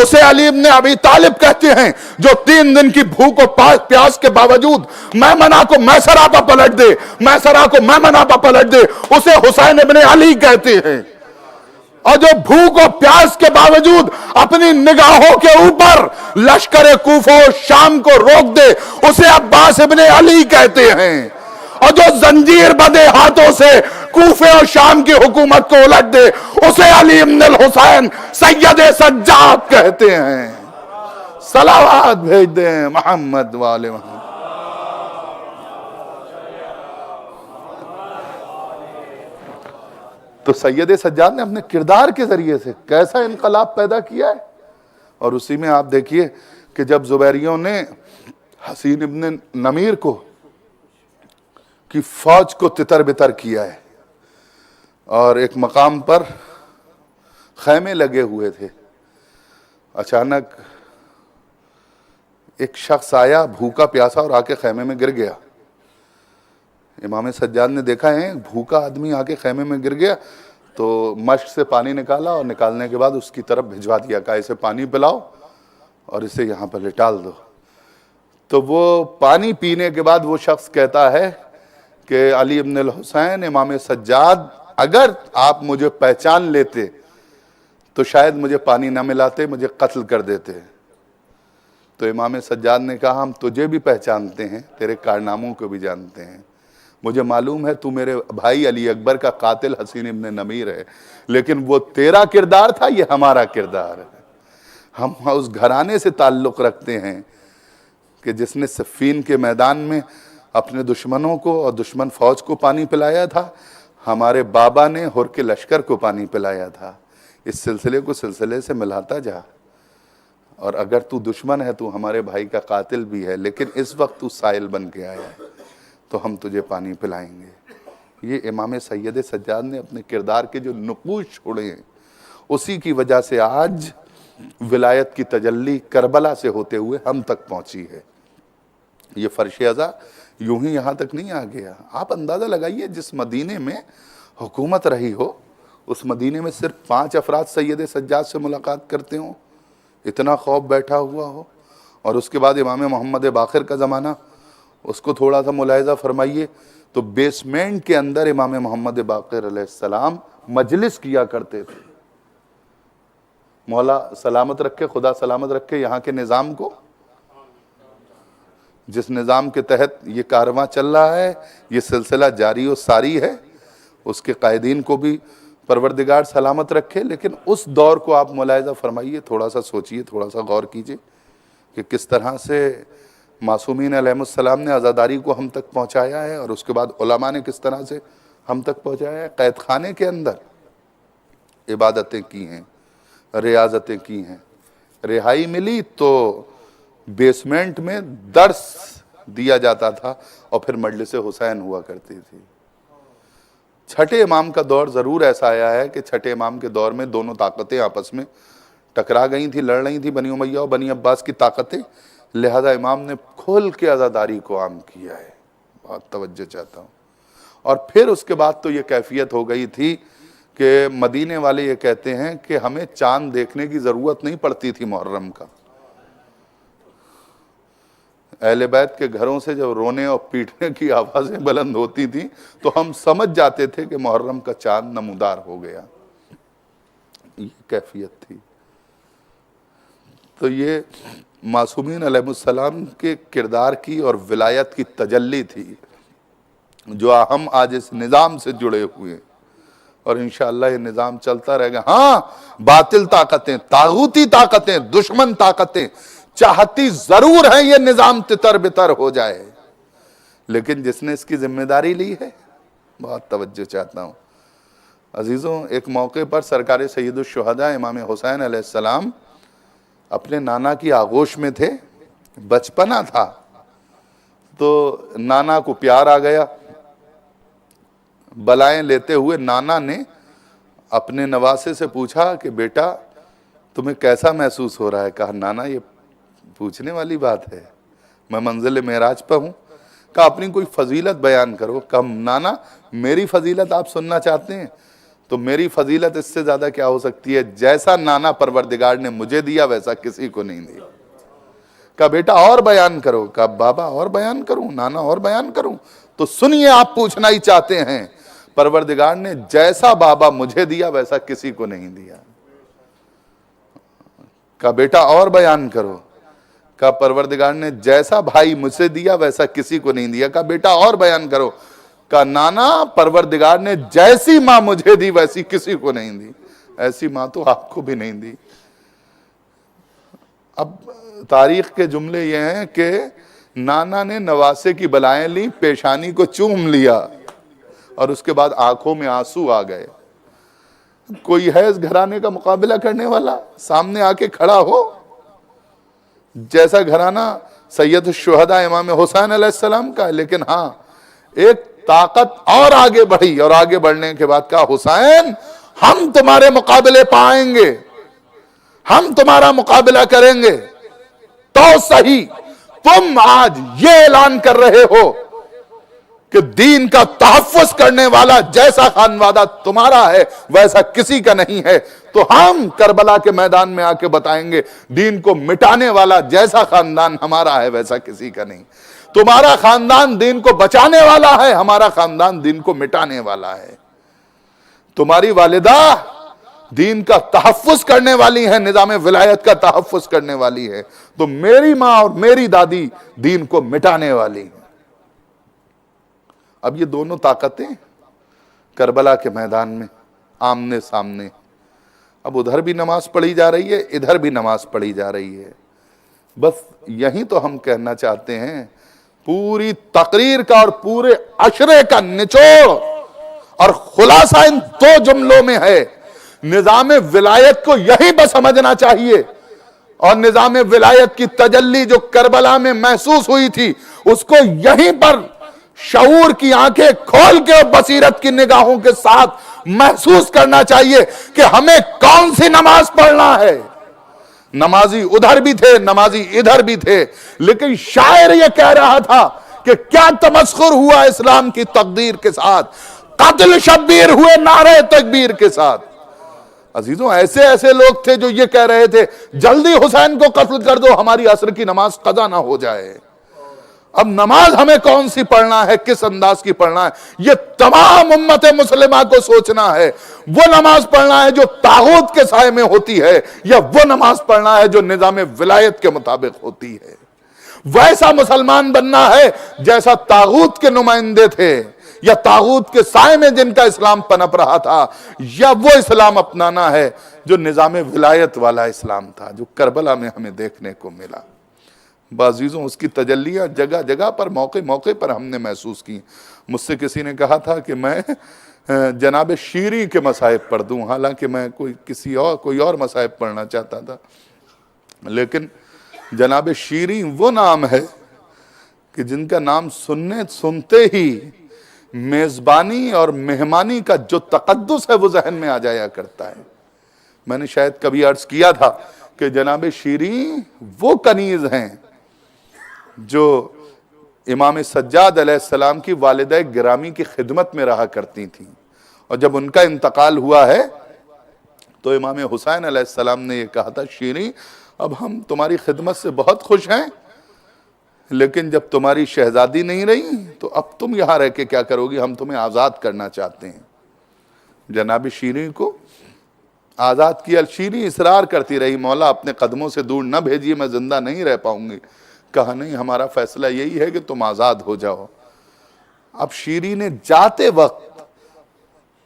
اسے علی ابن ابی طالب کہتے ہیں، جو 3 دن کی بھوک و پیاس کے باوجود میمنہ کو میسرہ پر پلٹ دے، میسرہ کو میمنہ پر پلٹ دے، اسے حسین ابن علی کہتے ہیں، اور جو بھوک و پیاس کے باوجود اپنی نگاہوں کے اوپر لشکر کوفہ و شام کو روک دے اسے عباس ابن علی کہتے ہیں، اور جو زنجیر بدے ہاتھوں سے کوفے اور شام کی حکومت کو الٹ دے اسے علی ابن الحسین سید سجاد کہتے ہیں۔ صلوات بھیج دیں محمد والے محمد۔ تو سید سجاد نے اپنے کردار کے ذریعے سے کیسا انقلاب پیدا کیا ہے، اور اسی میں آپ دیکھیے کہ جب زبیریوں نے حسین ابن نمیر کی فوج کو تتر بتر کیا ہے، اور ایک مقام پر خیمے لگے ہوئے تھے، اچانک ایک شخص آیا بھوکا پیاسا اور آ کے خیمے میں گر گیا۔ امام سجاد نے دیکھا ہے بھوکا آدمی آ کے خیمے میں گر گیا، تو مشک سے پانی نکالا، اور نکالنے کے بعد اس کی طرف بھجوا دیا، کہا اسے پانی پلاؤ اور اسے یہاں پر لٹال دو۔ تو وہ پانی پینے کے بعد وہ شخص کہتا ہے کہ علی ابن الحسین، امام سجاد، اگر آپ مجھے پہچان لیتے تو شاید مجھے پانی نہ ملاتے، مجھے قتل کر دیتے۔ تو امام سجاد نے کہا ہم تجھے بھی پہچانتے ہیں، تیرے کارناموں کو بھی جانتے ہیں، مجھے معلوم ہے تو میرے بھائی علی اکبر کا قاتل حسین ابن نمیر ہے، لیکن وہ تیرا کردار تھا، یہ ہمارا کردار ہے۔ ہم اس گھرانے سے تعلق رکھتے ہیں کہ جس نے صفین کے میدان میں اپنے دشمنوں کو اور دشمن فوج کو پانی پلایا تھا، ہمارے بابا نے ہر کے لشکر کو پانی پلایا تھا۔ اس سلسلے کو سلسلے سے ملاتا جا، اور اگر تو دشمن ہے تو ہمارے بھائی کا قاتل بھی ہے، لیکن اس وقت تو سائل بن کے آیا ہے تو ہم تجھے پانی پلائیں گے۔ یہ امام سید سجاد نے اپنے کردار کے جو نقوش چھوڑے ہیں، اسی کی وجہ سے آج ولایت کی تجلی کربلا سے ہوتے ہوئے ہم تک پہنچی ہے. یہ فرش ازا یوں ہی یہاں تک نہیں آ گیا. آپ اندازہ لگائیے جس مدینے میں حکومت رہی ہو, اس مدینے میں صرف 5 افراد سید سجاد سے ملاقات کرتے ہوں, اتنا خوف بیٹھا ہوا ہو, اور اس کے بعد امام محمد باقر کا زمانہ, اس کو تھوڑا سا ملاحظہ فرمائیے تو بیسمنٹ کے اندر امام محمد باقر علیہ السلام مجلس کیا کرتے تھے. مولا سلامت رکھے, خدا سلامت رکھے یہاں کے نظام کو, جس نظام کے تحت یہ کارواں چل رہا ہے, یہ سلسلہ جاری و ساری ہے, اس کے قائدین کو بھی پروردگار سلامت رکھے. لیکن اس دور کو آپ ملاحظہ فرمائیے, تھوڑا سا سوچئے, تھوڑا سا غور کیجئے کہ کس طرح سے معصومین علیہ السلام نے عزاداری کو ہم تک پہنچایا ہے, اور اس کے بعد علماء نے کس طرح سے ہم تک پہنچایا ہے. قید خانے کے اندر عبادتیں کی ہیں, ریاضتیں کی ہیں, رہائی ملی تو بیسمنٹ میں درس دیا جاتا تھا, اور پھر مجلس حسین ہوا کرتی تھی. چھٹے امام کا دور ضرور ایسا آیا ہے کہ چھٹے امام کے دور میں دونوں طاقتیں آپس میں ٹکرا گئی تھی, لڑ رہی تھی, بنی امیہ اور بنی عباس کی طاقتیں. لہذا امام نے کھول کے عزاداری کو عام کیا ہے. بہت توجہ چاہتا ہوں. اور پھر اس کے بعد تو یہ کیفیت ہو گئی تھی کہ مدینے والے یہ کہتے ہیں کہ ہمیں چاند دیکھنے کی ضرورت نہیں پڑتی تھی محرم کا. اہل بیت کے گھروں سے جب رونے اور پیٹنے کی آوازیں بلند ہوتی تھیں تو ہم سمجھ جاتے تھے کہ محرم کا چاند نمودار ہو گیا. یہ کیفیت تھی. تو یہ معصومین علیہ السلام کے کردار کی اور ولایت کی تجلی تھی, جو ہم آج اس نظام سے جڑے ہوئے, اور انشاءاللہ یہ نظام چلتا رہے گا. ہاں, باطل طاقتیں, طاغوتی طاقتیں, دشمن طاقتیں چاہتی ضرور ہیں یہ نظام تتر بتر ہو جائے, لیکن جس نے اس کی ذمہ داری لی ہے, بہت توجہ چاہتا ہوں عزیزوں. ایک موقع پر سرکار سید الشہداء امام حسین علیہ السلام اپنے نانا کی آغوش میں تھے, بچپنا تھا, تو نانا کو پیار آ گیا. بلائیں لیتے ہوئے نانا نے اپنے نواسے سے پوچھا کہ بیٹا تمہیں کیسا محسوس ہو رہا ہے. کہا نانا یہ پوچھنے والی بات ہے, میں منزل معراج پہ ہوں. کہا اپنی کوئی فضیلت بیان کرو. کہا نانا میری فضیلت آپ سننا چاہتے ہیں تو میری فضیلت اس سے زیادہ کیا ہو سکتی ہے, جیسا نانا پروردگار نے مجھے دیا ویسا کسی کو نہیں دیا. کہا بیٹا اور بیان کرو. کہا بابا اور بیان کروں, نانا اور بیان کروں. تو سنیے, آپ پوچھنا ہی چاہتے ہیں, پروردگار نے جیسا بابا مجھے دیا ویسا کسی کو نہیں دیا. کہا بیٹا اور بیان کرو. کہا پروردگار نے جیسا بھائی مجھ سے دیا ویسا کسی کو نہیں دیا. کہا بیٹا اور بیان کرو. کہا نانا پروردگار نے جیسی ماں مجھے دی ویسی کسی کو نہیں دی, ایسی ماں تو آپ کو بھی نہیں دی. اب تاریخ کے جملے یہ ہیں کہ نانا نے نواسے کی بلائیں لی, پیشانی کو چوم لیا, اور اس کے بعد آنکھوں میں آنسو آ گئے. کوئی ہے اس گھرانے کا مقابلہ کرنے والا, سامنے آ کے کھڑا ہو, جیسا گھرانہ سید الشہداء امام حسین علیہ السلام کا ہے. لیکن ہاں ایک طاقت اور آگے بڑھی, اور آگے بڑھنے کے بعد کہا حسین ہم تمہارے مقابلے پائیں گے, ہم تمہارا مقابلہ کریں گے. تو صحیح تم آج یہ اعلان کر رہے ہو کہ دین کا تحفظ کرنے والا جیسا خانوادہ تمہارا ہے ویسا کسی کا نہیں ہے, تو ہم کربلا کے میدان میں آ کے بتائیں گے دین کو مٹانے والا جیسا خاندان ہمارا ہے ویسا کسی کا نہیں. تمہارا خاندان دین کو بچانے والا ہے, ہمارا خاندان دین کو مٹانے والا ہے. تمہاری والدہ دین کا تحفظ کرنے والی ہے, نظام ولایت کا تحفظ کرنے والی ہے, تو میری ماں اور میری دادی دین کو مٹانے والی ہیں. اب یہ دونوں طاقتیں کربلا کے میدان میں آمنے سامنے. اب ادھر بھی نماز پڑھی جا رہی ہے, ادھر بھی نماز پڑھی جا رہی ہے. بس یہی تو ہم کہنا چاہتے ہیں. پوری تقریر کا اور پورے عشرے کا نچوڑ اور خلاصہ ان دو جملوں میں ہے. نظام ولایت کو یہی بس سمجھنا چاہیے, اور نظام ولایت کی تجلی جو کربلا میں محسوس ہوئی تھی اس کو یہیں پر شعور کی آنکھیں کھول کے اور بصیرت کی نگاہوں کے ساتھ محسوس کرنا چاہیے کہ ہمیں کون سی نماز پڑھنا ہے, نمازی ادھر بھی تھے، نمازی ادھر بھی تھے، لیکن شاعر یہ کہہ رہا تھا کہ کیا تمسخر ہوا اسلام کی تقدیر کے ساتھ، قتل شبیر ہوئے نعرہ تکبیر کے ساتھ۔ عزیزوں، ایسے ایسے لوگ تھے جو یہ کہہ رہے تھے جلدی حسین کو قتل کر دو، ہماری عصر کی نماز قضا نہ ہو جائے۔ اب نماز ہمیں کون سی پڑھنا ہے، کس انداز کی پڑھنا ہے، یہ تمام امت مسلمہ کو سوچنا ہے۔ وہ نماز پڑھنا ہے جو طاغوت کے سائے میں ہوتی ہے، یا وہ نماز پڑھنا ہے جو نظام ولایت کے مطابق ہوتی ہے۔ ویسا مسلمان بننا ہے جیسا طاغوت کے نمائندے تھے، یا طاغوت کے سائے میں جن کا اسلام پنپ رہا تھا، یا وہ اسلام اپنانا ہے جو نظام ولایت والا اسلام تھا، جو کربلا میں ہمیں دیکھنے کو ملا۔ بعزیزوں، اس کی تجلیاں جگہ جگہ پر، موقع موقع پر ہم نے محسوس کی۔ مجھ سے کسی نے کہا تھا کہ میں جناب شیریں کے مصائب پڑھ دوں، حالانکہ میں کوئی اور مصائب پڑھنا چاہتا تھا، لیکن جناب شیریں وہ نام ہے کہ جن کا نام سنتے ہی میزبانی اور مہمانی کا جو تقدس ہے وہ ذہن میں آ جایا کرتا ہے۔ میں نے شاید کبھی عرض کیا تھا کہ جناب شیریں وہ کنیز ہیں جو امام سجاد علیہ السلام کی والدہ گرامی کی خدمت میں رہا کرتی تھیں، اور جب ان کا انتقال ہوا ہے تو امام حسین علیہ السلام نے یہ کہا تھا، شیریں اب ہم تمہاری خدمت سے بہت خوش ہیں، لیکن جب تمہاری شہزادی نہیں رہی تو اب تم یہاں رہ کے کیا کرو گی، ہم تمہیں آزاد کرنا چاہتے ہیں۔ جناب شیریں کو آزاد کیا۔ شیریں اصرار کرتی رہی، مولا اپنے قدموں سے دور نہ بھیجیے، میں زندہ نہیں رہ پاؤں گی۔ کہا نہیں، ہمارا فیصلہ یہی ہے کہ تم آزاد ہو جاؤ۔ اب شیریں نے جاتے وقت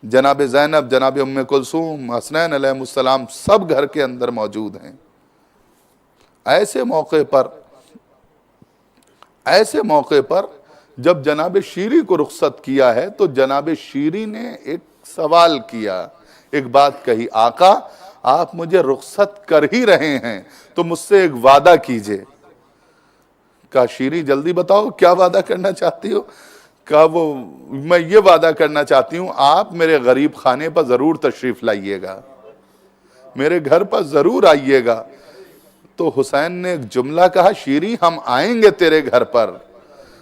جناب زینب، جناب ام کلثوم، حسنین علیہ السلام سب گھر کے اندر موجود ہیں۔ ایسے موقع پر جب جناب شیریں کو رخصت کیا ہے تو جناب شیریں نے ایک سوال کیا، ایک بات کہی، آقا آپ مجھے رخصت کر ہی رہے ہیں تو مجھ سے ایک وعدہ کیجئے۔ کہا شیریں جلدی بتاؤ کیا وعدہ کرنا چاہتی ہو؟ کہا میں یہ وعدہ کرنا چاہتی ہوں، آپ میرے غریب خانے پر ضرور تشریف لائیے گا، میرے گھر پر ضرور آئیے گا۔ تو حسین نے ایک جملہ کہا، شیریں ہم آئیں گے تیرے گھر پر۔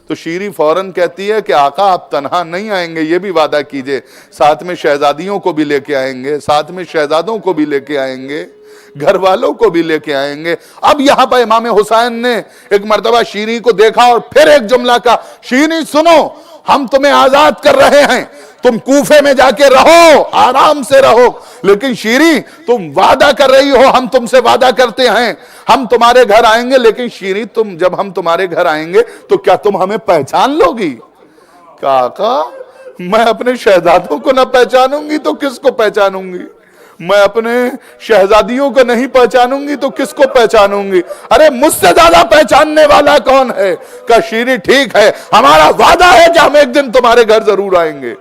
تو شیریں فوراً کہتی ہے کہ آقا آپ تنہا نہیں آئیں گے، یہ بھی وعدہ کیجئے، ساتھ میں شہزادیوں کو بھی لے کے آئیں گے، ساتھ میں شہزادوں کو بھی لے کے آئیں گے، گھر والوں کو بھی لے کے آئیں گے۔ اب یہاں پر امام حسین نے ایک مرتبہ شیریں کو دیکھا اور پھر ایک جملہ کہا، شیریں سنو، ہم تمہیں آزاد کر رہے ہیں، تم کوفے میں جا کے رہو، آرام سے رہو، لیکن شیریں تم وعدہ کر رہی ہو، ہم تم سے وعدہ کرتے ہیں ہم تمہارے گھر آئیں گے، لیکن شیریں جب ہم تمہارے گھر آئیں گے تو کیا تم ہمیں پہچان لو گی؟ کہا آقا میں اپنے شہزادوں کو نہ پہچانوں گی تو کس کو پہچانوں گی؟ میں اپنے شہزادیوں کو نہیں پہچانوں گی تو کس کو پہچانوں گی؟ ارے مجھ سے زیادہ پہچاننے والا کون ہے؟ کہا شیریں ٹھیک ہے، ہمارا وعدہ ہے کہ ہم ایک دن تمہارے گھر ضرور آئیں گے۔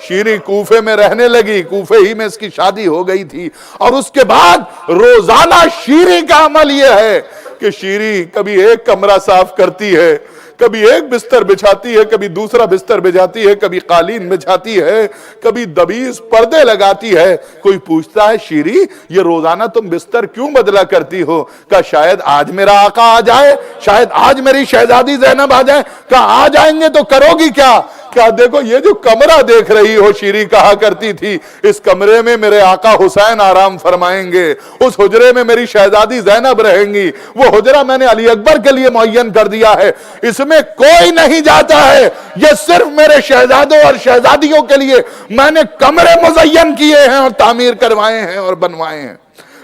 شیریں کوفے میں رہنے لگی، کوفے ہی میں اس کی شادی ہو گئی تھی، اور اس کے بعد روزانہ شیریں کا عمل یہ ہے کہ شیریں کبھی ایک کمرہ صاف کرتی ہے، کبھی ایک بستر بچھاتی ہے، کبھی دوسرا بستر بچھاتی ہے، کبھی قالین بچھاتی ہے، کبھی دبیز پردے لگاتی ہے۔ کوئی پوچھتا ہے شیریں یہ روزانہ تم بستر کیوں بدلا کرتی ہو؟ کہا شاید آج میرا آقا آ جائے، شاید آج میری شہزادی زینب آ جائے۔ کہا آ جائیں گے تو کرو گی کیا؟ کہا دیکھو یہ جو کمرہ دیکھ رہی ہو، شیریں کہا کرتی تھی اس کمرے میں میرے آقا حسین آرام فرمائیں گے، اس حجرے میں میری شہزادی زینب رہیں گی، وہ حجرہ میں نے علی اکبر کے لیے معین کر دیا ہے، اس میں کوئی نہیں جاتا ہے، یہ صرف میرے شہزادوں اور شہزادیوں کے لیے میں نے کمرے مزین کیے ہیں اور تعمیر کروائے ہیں اور بنوائے ہیں۔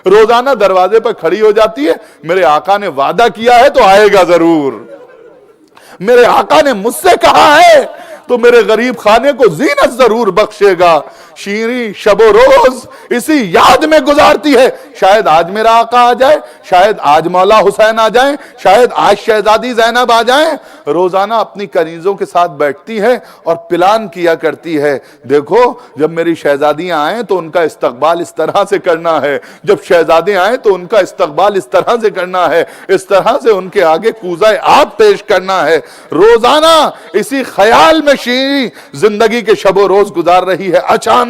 روزانہ دروازے پر کھڑی ہو جاتی ہے، میرے آقا نے وعدہ کیا ہے تو آئے گا ضرور، میرے آقا نے مجھ سے کہا ہے تو میرے غریب خانے کو زینت ضرور بخشے گا۔ شیریں شب و روز اسی یاد میں گزارتی ہے، شاید آج میرا آقا آ جائے، شاید آج مولا حسین آ جائیں، شاید آج شہزادی زینب آ جائیں۔ روزانہ اپنی کنیزوں کے ساتھ بیٹھتی ہے اور پلان کیا کرتی ہے، دیکھو جب میری شہزادیاں آئیں تو ان کا استقبال اس طرح سے کرنا ہے، جب شہزادے آئیں تو ان کا استقبال اس طرح سے کرنا ہے، اس طرح سے ان کے آگے کوزہ آب پیش کرنا ہے۔ روزانہ اسی خیال میں شیریں زندگی کے شب و روز گزار رہی ہے۔ اچانک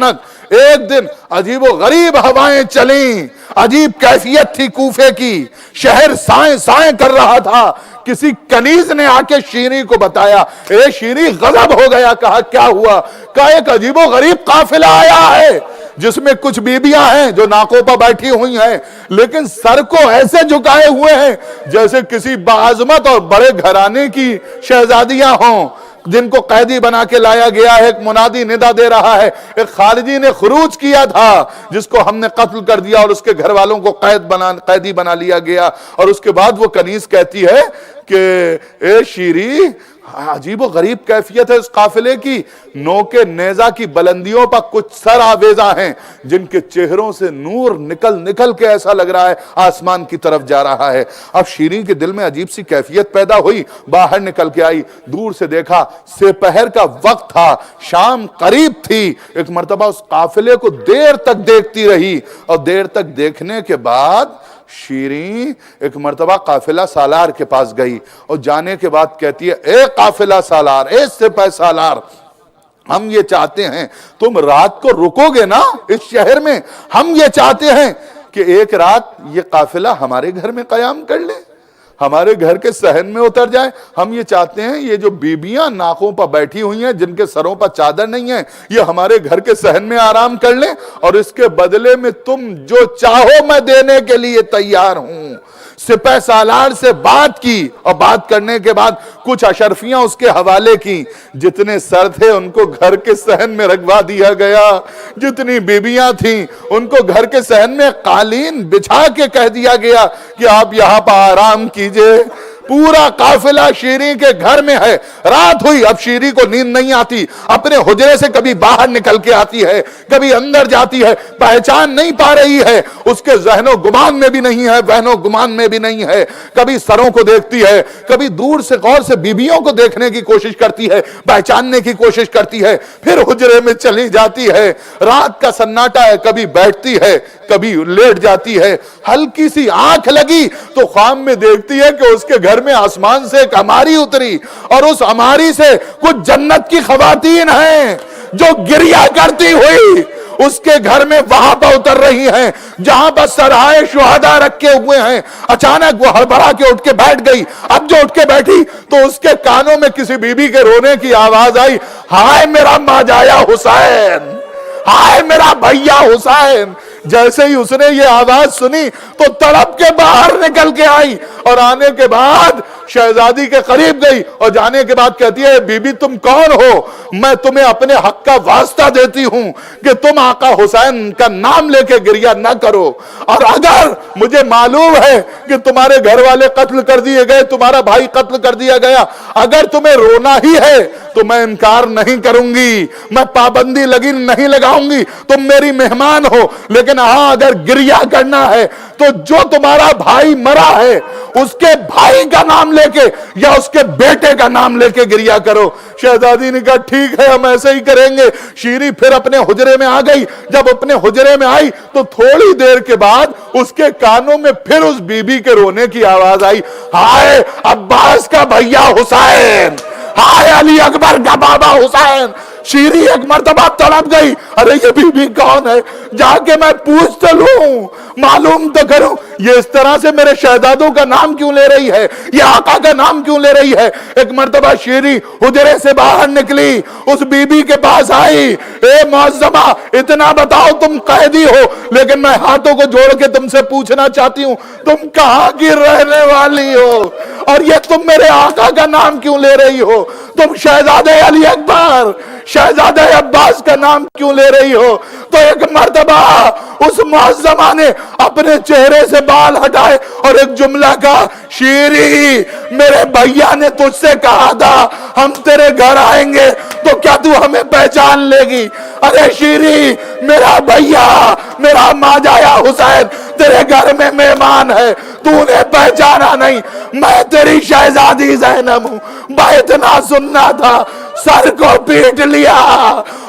ایک دن عجیب و غریب ہوائیں چلیں، عجیب کیفیت تھی کوفے کی، شہر سائیں سائیں کر رہا تھا۔ کسی کنیز نے آ کے شیریں کو بتایا، اے شیریں غضب ہو گیا، کہا کیا ہوا؟ کہا ایک عجیب و غریب قافلہ آیا ہے جس میں کچھ بیبیاں ہیں جو ناکوں پر بیٹھی ہوئی ہیں، لیکن سر کو ایسے جھکائے ہوئے ہیں جیسے کسی باعظمت اور بڑے گھرانے کی شہزادیاں ہوں، جن کو قیدی بنا کے لایا گیا ہے۔ ایک منادی ندا دے رہا ہے، ایک خارجی نے خروج کیا تھا جس کو ہم نے قتل کر دیا اور اس کے گھر والوں کو قیدی بنا لیا گیا۔ اور اس کے بعد وہ کنیز کہتی ہے کہ اے شیری، عجیب و غریب کیفیت ہے اس قافلے کی، نوک نیزہ کی بلندیوں پر کچھ سر آویزاں ہیں جن کے چہروں سے نور نکل کے ایسا لگ رہا ہے آسمان کی طرف جا رہا ہے۔ اب شیریں کے دل میں عجیب سی کیفیت پیدا ہوئی، باہر نکل کے آئی، دور سے دیکھا، سپہر کا وقت تھا، شام قریب تھی۔ ایک مرتبہ اس قافلے کو دیر تک دیکھتی رہی، اور دیر تک دیکھنے کے بعد شیریں ایک مرتبہ قافلہ سالار کے پاس گئی، اور جانے کے بعد کہتی ہے اے قافلہ سالار، اے سپہ سالار، ہم یہ چاہتے ہیں تم رات کو رکو گے نا اس شہر میں؟ ہم یہ چاہتے ہیں کہ ایک رات یہ قافلہ ہمارے گھر میں قیام کر لے، ہمارے گھر کے صحن میں اتر جائے۔ ہم یہ چاہتے ہیں یہ جو بیبیاں ناکوں پر بیٹھی ہوئی ہیں جن کے سروں پر چادر نہیں ہے، یہ ہمارے گھر کے صحن میں آرام کر لیں، اور اس کے بدلے میں تم جو چاہو میں دینے کے لیے تیار ہوں۔ سپہ سالار سے بات کی، اور بات کرنے کے بعد کچھ اشرفیاں اس کے حوالے کی، جتنے سر تھے ان کو گھر کے صحن میں رکھوا دیا گیا، جتنی بیبیاں تھیں ان کو گھر کے صحن میں قالین بچھا کے کہہ دیا گیا کہ آپ یہاں پر آرام کیجئے۔ پورا قافلہ شیریں کے گھر میں ہے۔ رات ہوئی، اب شیریں کو نیند نہیں آتی، اپنے حجرے سے کبھی باہر نکل کے آتی ہے، کبھی اندر جاتی ہے، پہچان نہیں پا رہی ہے، اس کے ذہن و گمان میں بھی نہیں ہے، وہن و گمان میں بھی نہیں ہے۔ کبھی سروں کو دیکھتی ہے، کبھی دور سے غور سے بیبیوں کو دیکھنے کی کوشش کرتی ہے، پہچاننے کی کوشش کرتی ہے، پھر حجرے میں چلی جاتی ہے۔ رات کا سناٹا ہے، کبھی بیٹھتی ہے، کبھی لیٹ جاتی ہے۔ ہلکی سی آنکھ لگی تو خواب میں دیکھتی ہے کہ اس کے گھر میں آسمان سے ایک اماری اتری، اور اس اماری سے کچھ جنت کی خواتین ہیں جو گریہ کرتی ہوئی اس کے گھر میں وہاں پر اتر رہی ہیں جہاں پر سرائے شہداء رکھے ہوئے ہیں۔ اچانک وہ ہڑبڑا کے اٹھ کے بیٹھ گئی۔ اب جو اٹھ کے بیٹھی تو اس کے کانوں میں کسی بی بی کے رونے کی آواز آئی، ہائے میرا ماجایا حسین، ہائے میرا بھیا حسین۔ جیسے ہی اس نے یہ آواز سنی تو تڑپ کے باہر نکل کے آئی، اور آنے کے بعد شہزادی کے قریب گئی، اور جانے کے بعد کہتی ہے بی بی تم کون ہو؟ میں تمہیں اپنے حق کا واسطہ دیتی ہوں کہ تم آقا حسین کا نام لے کے گریہ نہ کرو، اور اگر مجھے معلوم ہے کہ تمہارے گھر والے قتل کر دیے گئے، تمہارا بھائی قتل کر دیا گیا، اگر تمہیں رونا ہی ہے تو میں انکار نہیں کروں گی، میں پابندی نہیں لگاؤں گی، تم میری مہمان ہو، لیکن ہاں اگر گریہ کرنا ہے تو جو تمہارا بھائی مرا ہے اس کے بھائی کا نام لے کے یا اس کے بیٹے کا نام لے کے گریہ کرو۔ شہزادی نے کہا ٹھیک ہے ہم ایسے ہی کریں گے۔ شیریں پھر اپنے حجرے میں آ گئی۔ جب اپنے حجرے میں آئی تو تھوڑی دیر کے بعد اس کے کانوں میں پھر اس بی بی کے رونے کی آواز آئی، ہائے عباس کا بھیا حسین، ہائے علی اکبر کا بابا حسین۔ شیریں ایک مرتبہ تڑپ گئی، ارے یہ بی بی کون ہے؟ جا کے میں پوچھ تو لوں، معلوم تو کروں، یہ اس طرح سے میرے شہزادوں کا نام کیوں لے رہی ہے، یہ آقا کا نام کیوں لے رہی ہے؟ ایک مرتبہ شیریں حجرے سے باہر نکلی، اس بی بی کے پاس آئی، اے معظمہ اتنا بتاؤ تم قیدی ہو، لیکن میں ہاتھوں کو جوڑ کے تم سے پوچھنا چاہتی ہوں تم کہاں کی رہنے والی ہو، اور یہ تم میرے آقا کا نام کیوں لے رہی ہو؟ تم شہزادے علی اکبر، شہزادہ عباس کا نام کیوں لے رہی ہو؟ تو ایک مرتبہ اس معظمہ نے اپنے چہرے سے بال ہٹائے اور ایک جملہ کہا، شیریں میرے بھیا نے تجھ سے کہا تھا ہم تیرے گھر آئیں گے تو کیا تو ہمیں پہچان لے گی؟ ارے شیریں میرا بھیا، میرا ماجایا حسین تیرے گھر میں مہمان ہے، تو نے پہچانا نہیں، میں تیری شہزادی زینب ہوں۔ بات نہ سننا تھا، سر کو پیٹ لیا،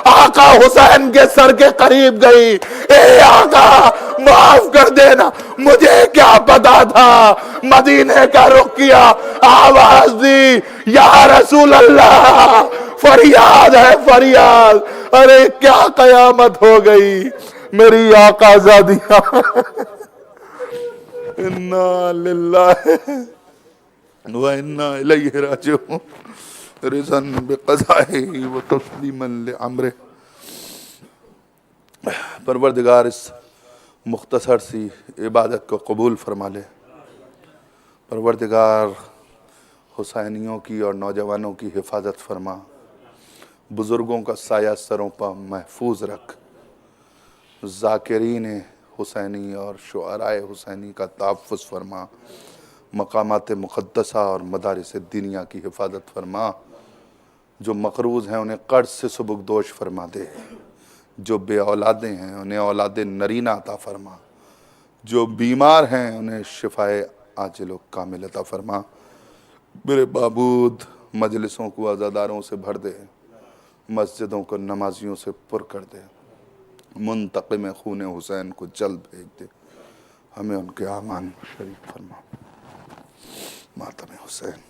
آقا حسین کے سر کے قریب گئی، اے آقا معاف کر دینا، مجھے کیا پتا تھا، مدینے کا رخ کیا، آواز دی، یا رسول اللہ، فریاد ہے فریاد، ارے کیا قیامت ہو گئی میری آقا زادیاں. انا للہ و انا الیہ راجعون رضا بقضائہ و تسلیما لامرہ. پروردگار اس مختصر سی عبادت کو قبول فرما لے. پروردگار حسینیوں کی اور نوجوانوں کی حفاظت فرما. بزرگوں کا سایہ سروں پر محفوظ رکھ. ذاکرین حسینی اور شعراء حسینی کا تحفظ فرما. مقامات مقدسہ اور مدارس دینیہ کی حفاظت فرما. جو مقروض ہیں انہیں قرض سے سبکدوش فرما دے. جو بے اولادیں ہیں انہیں اولاد نرینہ عطا فرما. جو بیمار ہیں انہیں شفائے عاجل و کامل عطا فرما. میرے معبود مجلسوں کو عزاداروں سے بھر دے. مسجدوں کو نمازیوں سے پر کر دے. منتقم خون حسین کو جلد بھیج دے. ہمیں ان کے اعمال شریک فرما. ماتم حسین.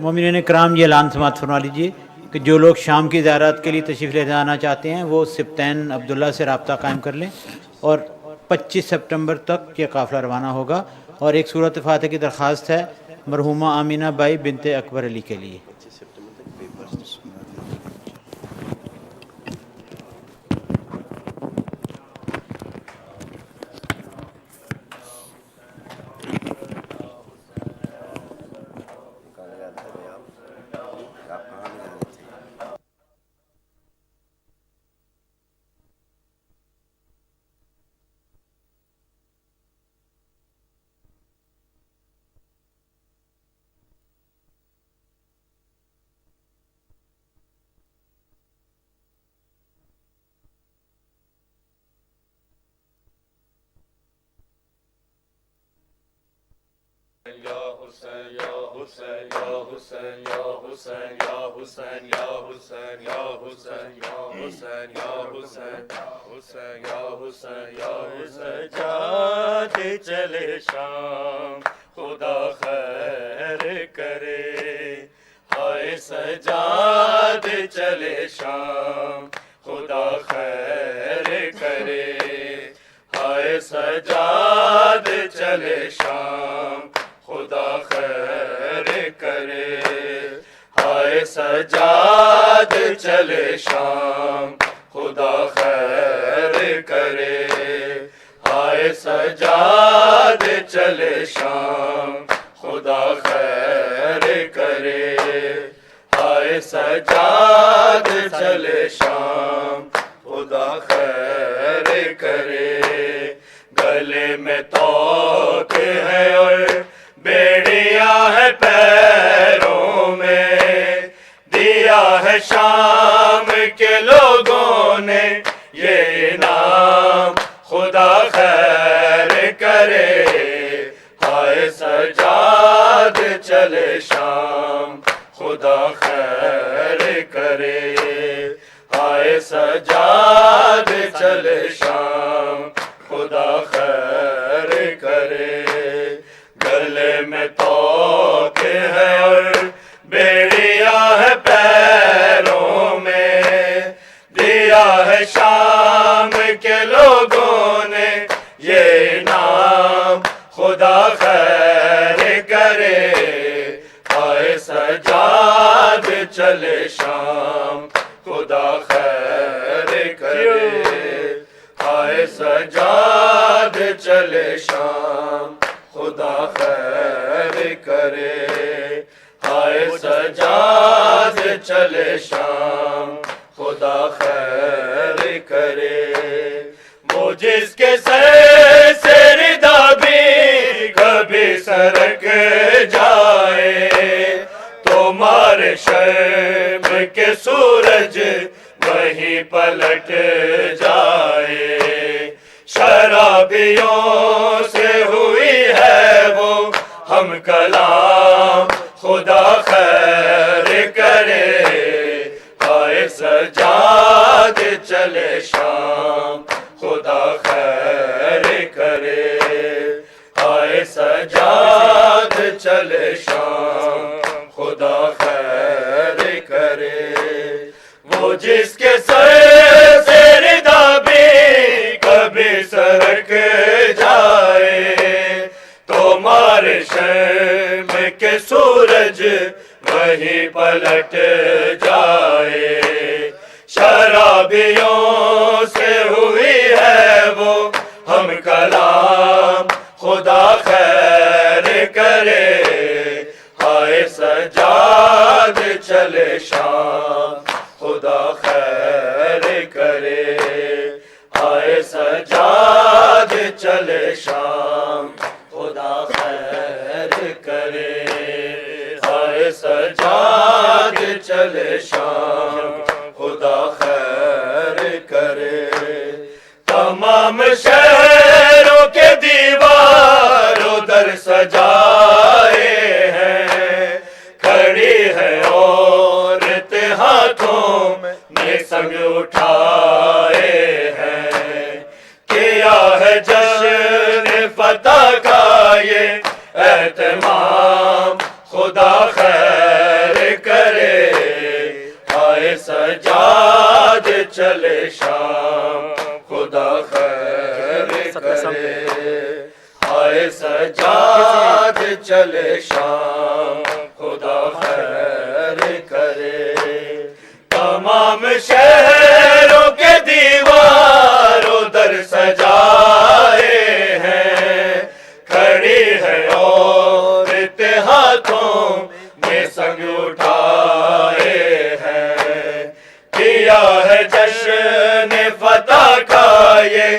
مومنین اکرام یہ اعلان سماعت فرما لیجیے کہ جو لوگ شام کی زیارت کے لیے تشریف لے جانا چاہتے ہیں وہ سبطین عبداللہ سے رابطہ قائم کر لیں. اور 25 سپٹمبر تک یہ قافلہ روانہ ہوگا. اور ایک سورۃ فاتحہ کی درخواست ہے مرحومہ آمینہ بائی بنت اکبر علی کے لیے. سجاد چلے شام خدا خیر کرے. ہائے سجاد چلے شام خدا خیر کرے. ہائے سجاد چلے شام خدا خیر کرے. ہائے سجاد چلے شام خدا خیر کرے. ہائے سجاد چلے شام خدا خیر کرے. ہائے سجاد چلے شام خدا خیر کرے. گلے میں توق ہے اور بیڑیاں ہے پیروں میں. دیا ہے شام کے لوگوں نے یہ انعام خدا خیر کرے. ہائے سجاد چلے شام خدا خیر کرے. ہائے سجاد چلے شام خدا خیر کرے. گلے میں توق ہے اور بیڑیاں ہے پیروں میں. دیا ہے شام کے لوگوں نے یہ انعام خدا خیر کرے. ہائے سجاد چلے شام خدا خیر کرے. ہائے سجاد چلے شام خدا خیر کرے. ہائے سجاد چلے شام خدا خیر کرے. وہ جس کے سر سے ردا بھی کبھی سرک جائے تو مارے شرم کے سورج وہیں پلٹ جائے. شرابیوں سے ہوئی ہے وہ ہم کلام خدا خیر کرے، آئے سجاد چلے شام، خدا خیر کرے، آئے سجاد چلے شام، خدا خیر کرے۔ وہ جس کے سر سے ردا بھی کبھی سرک جائے، تو مارے شرم کے سورج وہیں پلٹ جائے۔ شرابیوں سے ہوئی ہے وہ ہم کلام، خدا خیر کرے، آئے سجاد چلے شام، خدا خیر کرے، آئے سجاد چلے شام، خدا خیر کرے، آئے سجاد چلے شام، خدا خیر کرے۔ تمام شہروں کے دیوار ادھر سجائے ہیں، کھڑی ہے عورت ہاتھوں میں سنگ اٹھائے ہیں، کیا ہے جشن فتح کا یہ اہتمام، خدا خیر کرے، آئے سجاد چلے شام، خدا خیر کرے، آئے سجاد چلے شام، خدا خیر کرے۔ تمام شہروں کے دیوار ادھر سجائے ہیں، کھڑی ہے عورت ہاتھوں میں سنگ اٹھائے ہیں، کیا ہے جشن فتح کا یہ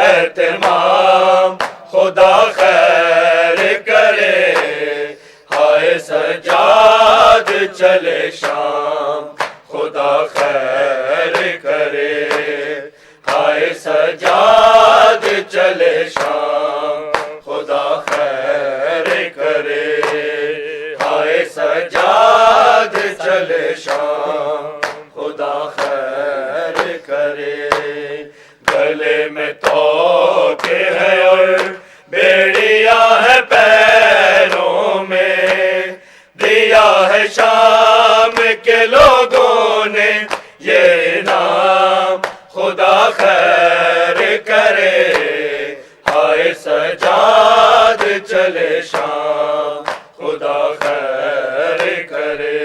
اہتمام، خدا خیر کرے، آئے سجاد چلے شام، خدا خیر کرے، آئے سجاد چلے شام، خدا خیر کرے، آئے سجاد چلے شام، خدا خیر کرے۔ گلے میں توکے ہے اور بیڑیاں ہے پیروں میں، دیا ہے شام کے لوگوں نے یہ انعام، خدا خیر کرے، آئے سجاد چلے شام، خدا خیر کرے،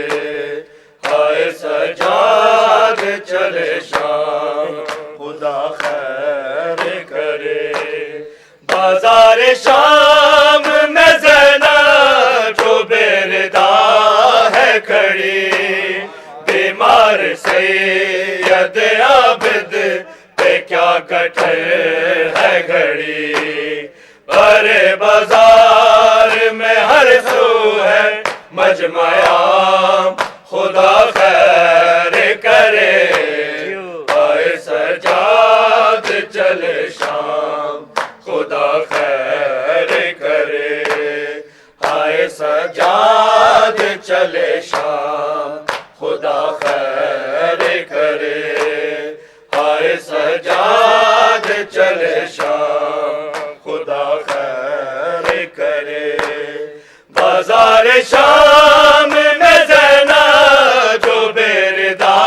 آئے سجاد چلے شام، خدا خیر کرے۔ بازار شام میں زینب جو بے ردا ہے کھڑی، بیمار سید عابد پہ کیا کٹر ہے گھڑی، بھرے بازار میں ہر سو ہے مجمع عام، خدا خیر کرے، آئے سجاد چلے شام، خدا خیر کرے، آئے سجاد چلے شام، خدا خیر کرے، آئے سجاد چلے شام، خدا خیر کرے۔ بازار شام میں زینب جو بے ردا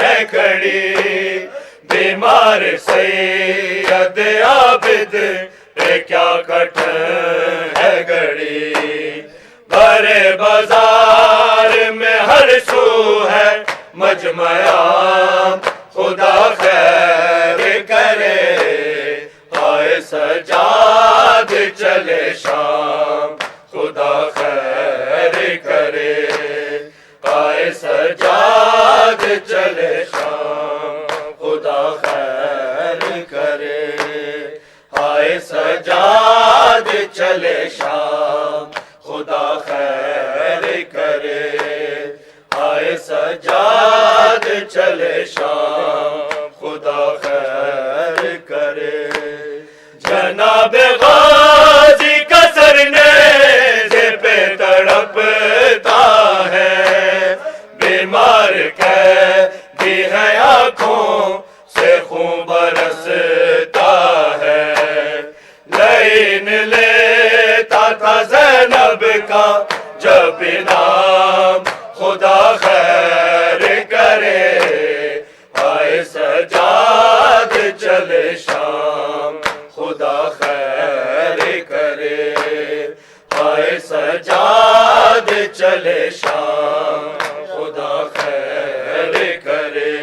ہے کھڑی، بیمار سید عابد پہ کیا کٹر ہے گھڑی، بھرے بازار میں ہر سو ہے مجمع عام، خدا خیر کرے، آئے سجاد چلے شام، خدا خیر کرے، آئے سجاد چلے شام، خدا خیر کرے، آئے سجاد چلے شام، خدا خیر کرے، آئے سجاد چلے شام، خدا خیر کرے۔ جناب غازی کا سر نیزے پہ تڑپتا کا جب نام خدا خیر کرے آئے سجاد چلے شام خدا خیر کرے آئے سجاد چلے شام خدا خیر کرے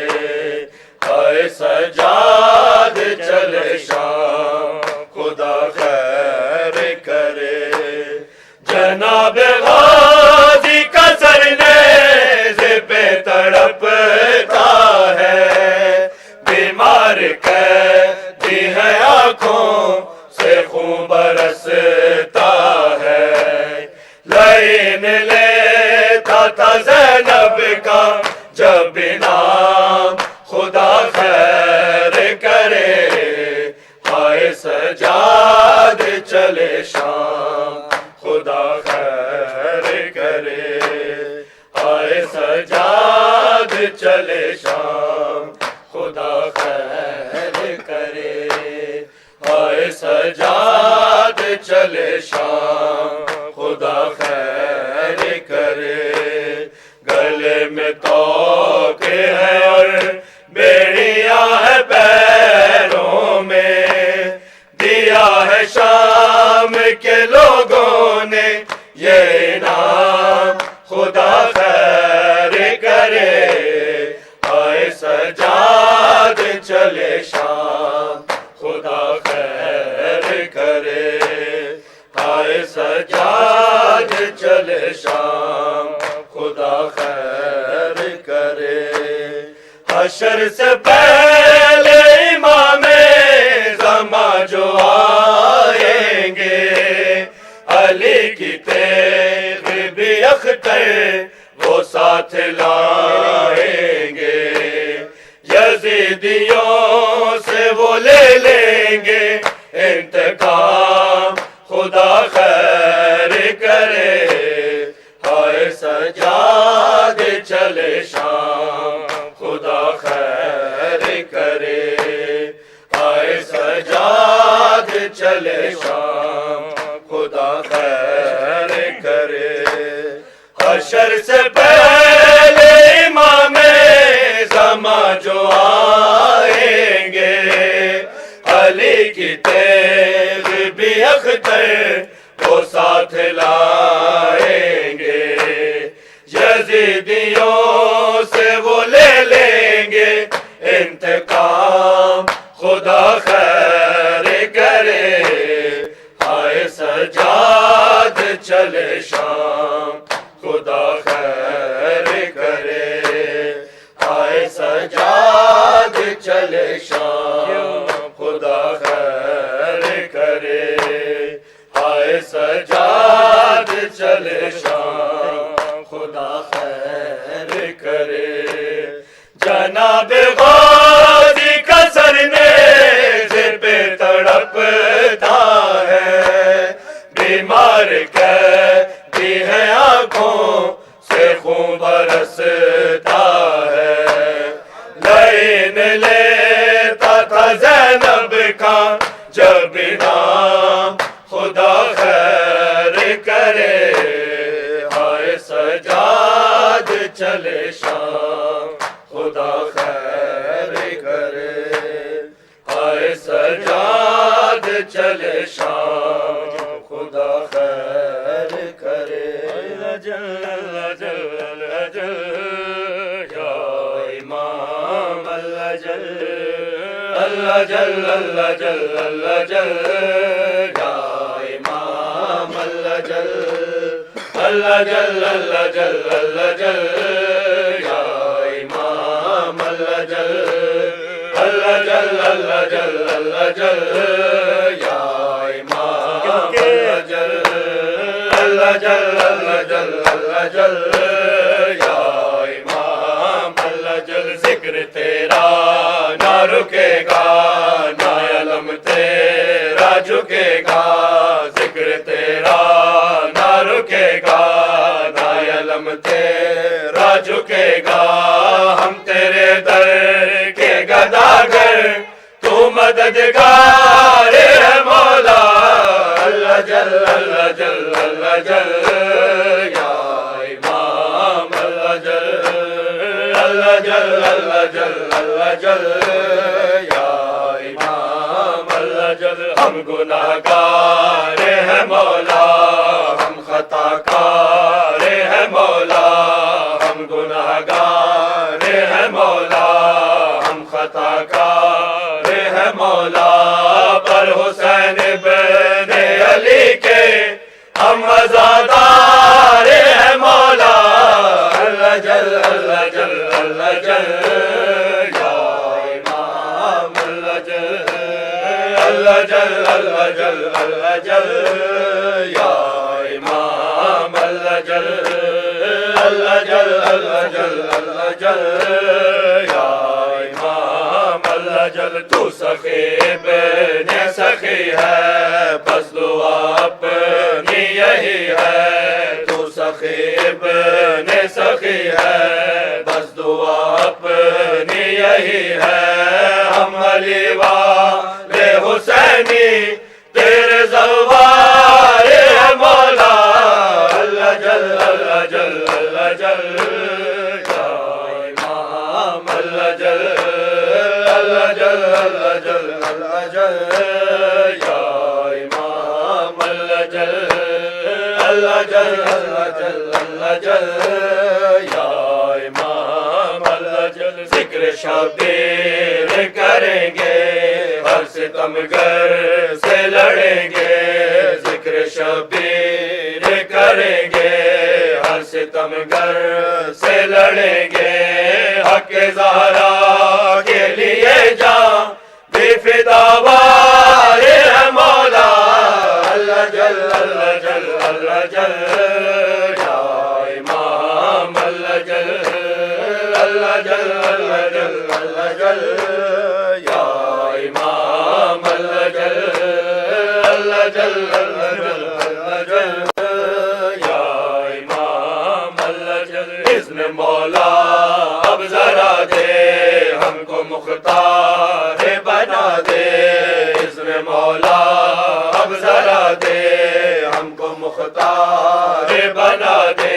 آئے سجاد چلے شام خدا خیر کرے جناب غازی کا سرنیز پہ تڑپتا ہے بیمار قیدی ہے آنکھوں سے خون برستا ہے لائن لیتا تھا زینب کا جب نام خدا خیر کرے آئے سجاد چلے شام خدا خیر کرے آئے سجاد چلے شام خدا خیر کرے آئے سجاد چلے شام خدا خیر کرے گلے میں توقے ہے اور بیڑیاں ہے پیروں میں دیا ہے شام کے لوگوں نے یہ انعام خدا خیر کرے آئے سجاد چلے شام خدا خیر کرے آئے سجاد چلے شام خدا خیر کرے حشر سے پہلے امام زمان جو آئیں گے علی کی تیغ بھی اختر وہ ساتھ لائیں گے یزیدیوں سے وہ لے لیں گے انتقام خدا خیر کرے آئے سجاد چلے شام خدا خیر کرے آئے سجاد چلے شام خدا خیر کرے حشر سے پہلے امام زمان جو آئیں گے علی کی تیغ بھی اختر وہ ساتھ لائیں گے یزیدیوں سے وہ لے لیں گے انتقام خدا خیر کرے آئے سجاد چلے شام خدا خیر کرے آئے سجاد چلے شام خدا خیر کرے آئے سجاد چلے شام خدا خیر کرے جناب غازی کا سرنیز پہ تڑپتا ہے بیمار قیدی ہے آنکھوں سے خون برستا ہے لائن لیتا تھا زینب کا جب نام خدا خیر کرے آئے سجاد چلے شام خدا خیر کرے آئے سجاد چلے شام خدا خیر کرے جل جل جل یا امام اللہ جل اللہ جل اللہ جل اللہ جل یا امام اللہ جل اللہ جل اللہ جل اللہ جل یا امام اللہ جل اللہ جل اللہ جل اللہ جل یا امام اللہ جل اللہ جل اللہ جل اللہ جل یا امام اللہ جل ذکر تیرا نہ رکے گا نہ علم تیرا جھکے گا ذکر تیرا نہ رکے گا نہ علم تیرا جھکے گا ہم تیرے در کے گداگر تو مددگار ہے مولا اللہ جل اللہ جل اللہ جل یا امام اللہ جل اللہ جل اللہ جل اللہ جل یا امام اللہ جل ہم گناہگار ہیں مولا ہم خطا کار ہیں مولا ہم گناہگار ہیں مولا ہم خطا کار ہیں مولا پر حسین بن علی کے ہم عزادار ہیں مولا اللہ جل اللہ جل اللہ جل یا امام اللہ جل اللہ جل اللہ جل اللہ جل یا امام اللہ جل اللہ جل اللہ جل اللہ جل یا امام اللہ جل تو سخی بن سخی ہے بس دعا اپنی یہی ہے تو سخی بن سخی ہے بس دعا اپنی یہی ہے ہم علی والے حسینی تیرے زوار ہے مولا اللہ جل اللہ جل اللہ جل یا امام اللہ جل اللہ جل اللہ جل اللہ جل یا امام اللہ جل اللہ جل اللہ جل اللہ جل یا امام اللہ جل ذکر شبیر کریں گے ہر ستمگر سے لڑیں گے ذکر شبیر کریں گے ہر ستمگر سے لڑیں گے حق زہرا کے لیے جان بھی فدا وار ہے مولا اللہ جل اللہ جل اللہ جل یا امام اللہ جل اللہ جل اللہ جل اللہ جل یا امام اللہ جل اللہ جل اللہ جل اللہ جل یا امام اللہ جل اذن مولا اب ذرا دے ہم کو مختار بنا دے اذن مولا اب ذرا دے ہم کو مختار بنا دے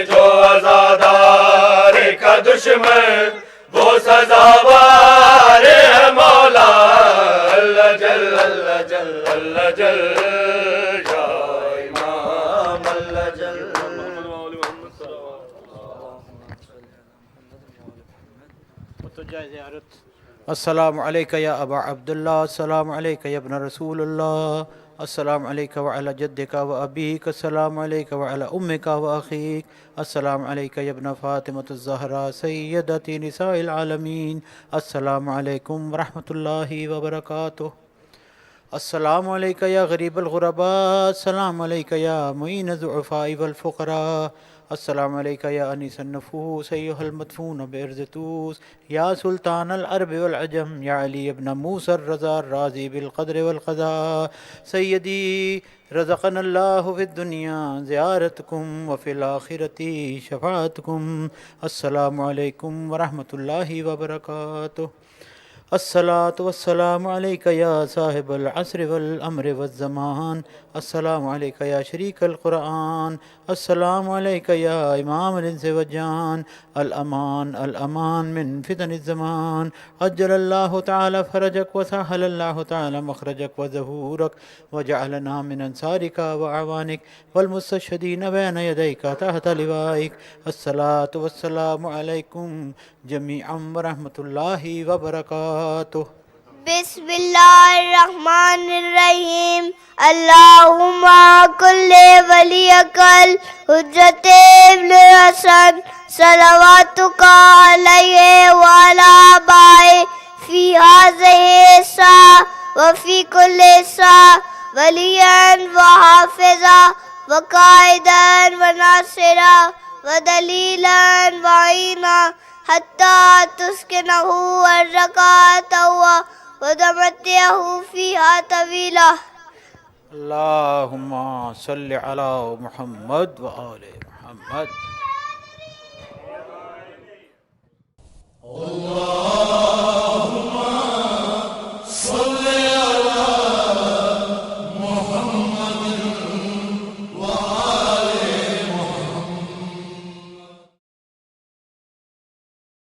جو عزادار کا دشمن وہ سزاوار ہے مولا اللہ جل اللہ جل اللہ جل یا امام اللہ جل السلام علیکہ یا ابا عبداللہ السلام علیکہ یا ابن رسول اللہ السلام علیکہ وعلی جدک و ابیک السلام علیکہ وعلی امک و اخیک السلام علیکہ یا ابن فاطمۃ الزہرا سیدۃ نساء العالمین السلام علیکم ورحمۃ اللہ وبرکاتہ السلام علیکہ یا غریب الغرباء السلام علیکہ یا معین الضعفاء والفقراء السلام علیکہ یا انیس النفوس ایہا المدفون بعرض طوس یا سلطان العرب والعجم یا علی ابن موسیٰ الرضا الراضی بالقدر والقضاء سیدی رزقنا اللہ فی الدنیا زیارتکم وفی الآخرۃ شفاعتکم السلام علیکم ورحمۃ اللہ وبرکاتہ الصلاۃ والسلام علیکہ یا صاحب العصر والامر والزمان السلام علیکہ یا شریک القرآن السلام علیکہ یا امام الانس والجان الامان الامان من فتن الزمان عجل اللہ تعالی فرجک وسهل اللہ تعالی مخرجک وظہورک وجعلنا من انصارک واعوانک والمستشہدین بین یدیک تحت لوائک الصلاۃ والسلام علیکم جمیعا ورحمۃ اللہ وبرکاتہ بسم اللہ الرحمن الرحیم اللہم کل ولیک الحجۃ ابن حسن صلواتک علیہ وعلی آبائہ فی ہذہ الساعہ وفی کل ساعہ ولیا وحافظا وقائدا وناصرا ودلیلا وعینا حتی تسکنہ ارزقہ ودمتعہ فیہا طویلا اللہم صلی علی محمد و آل محمد اللہم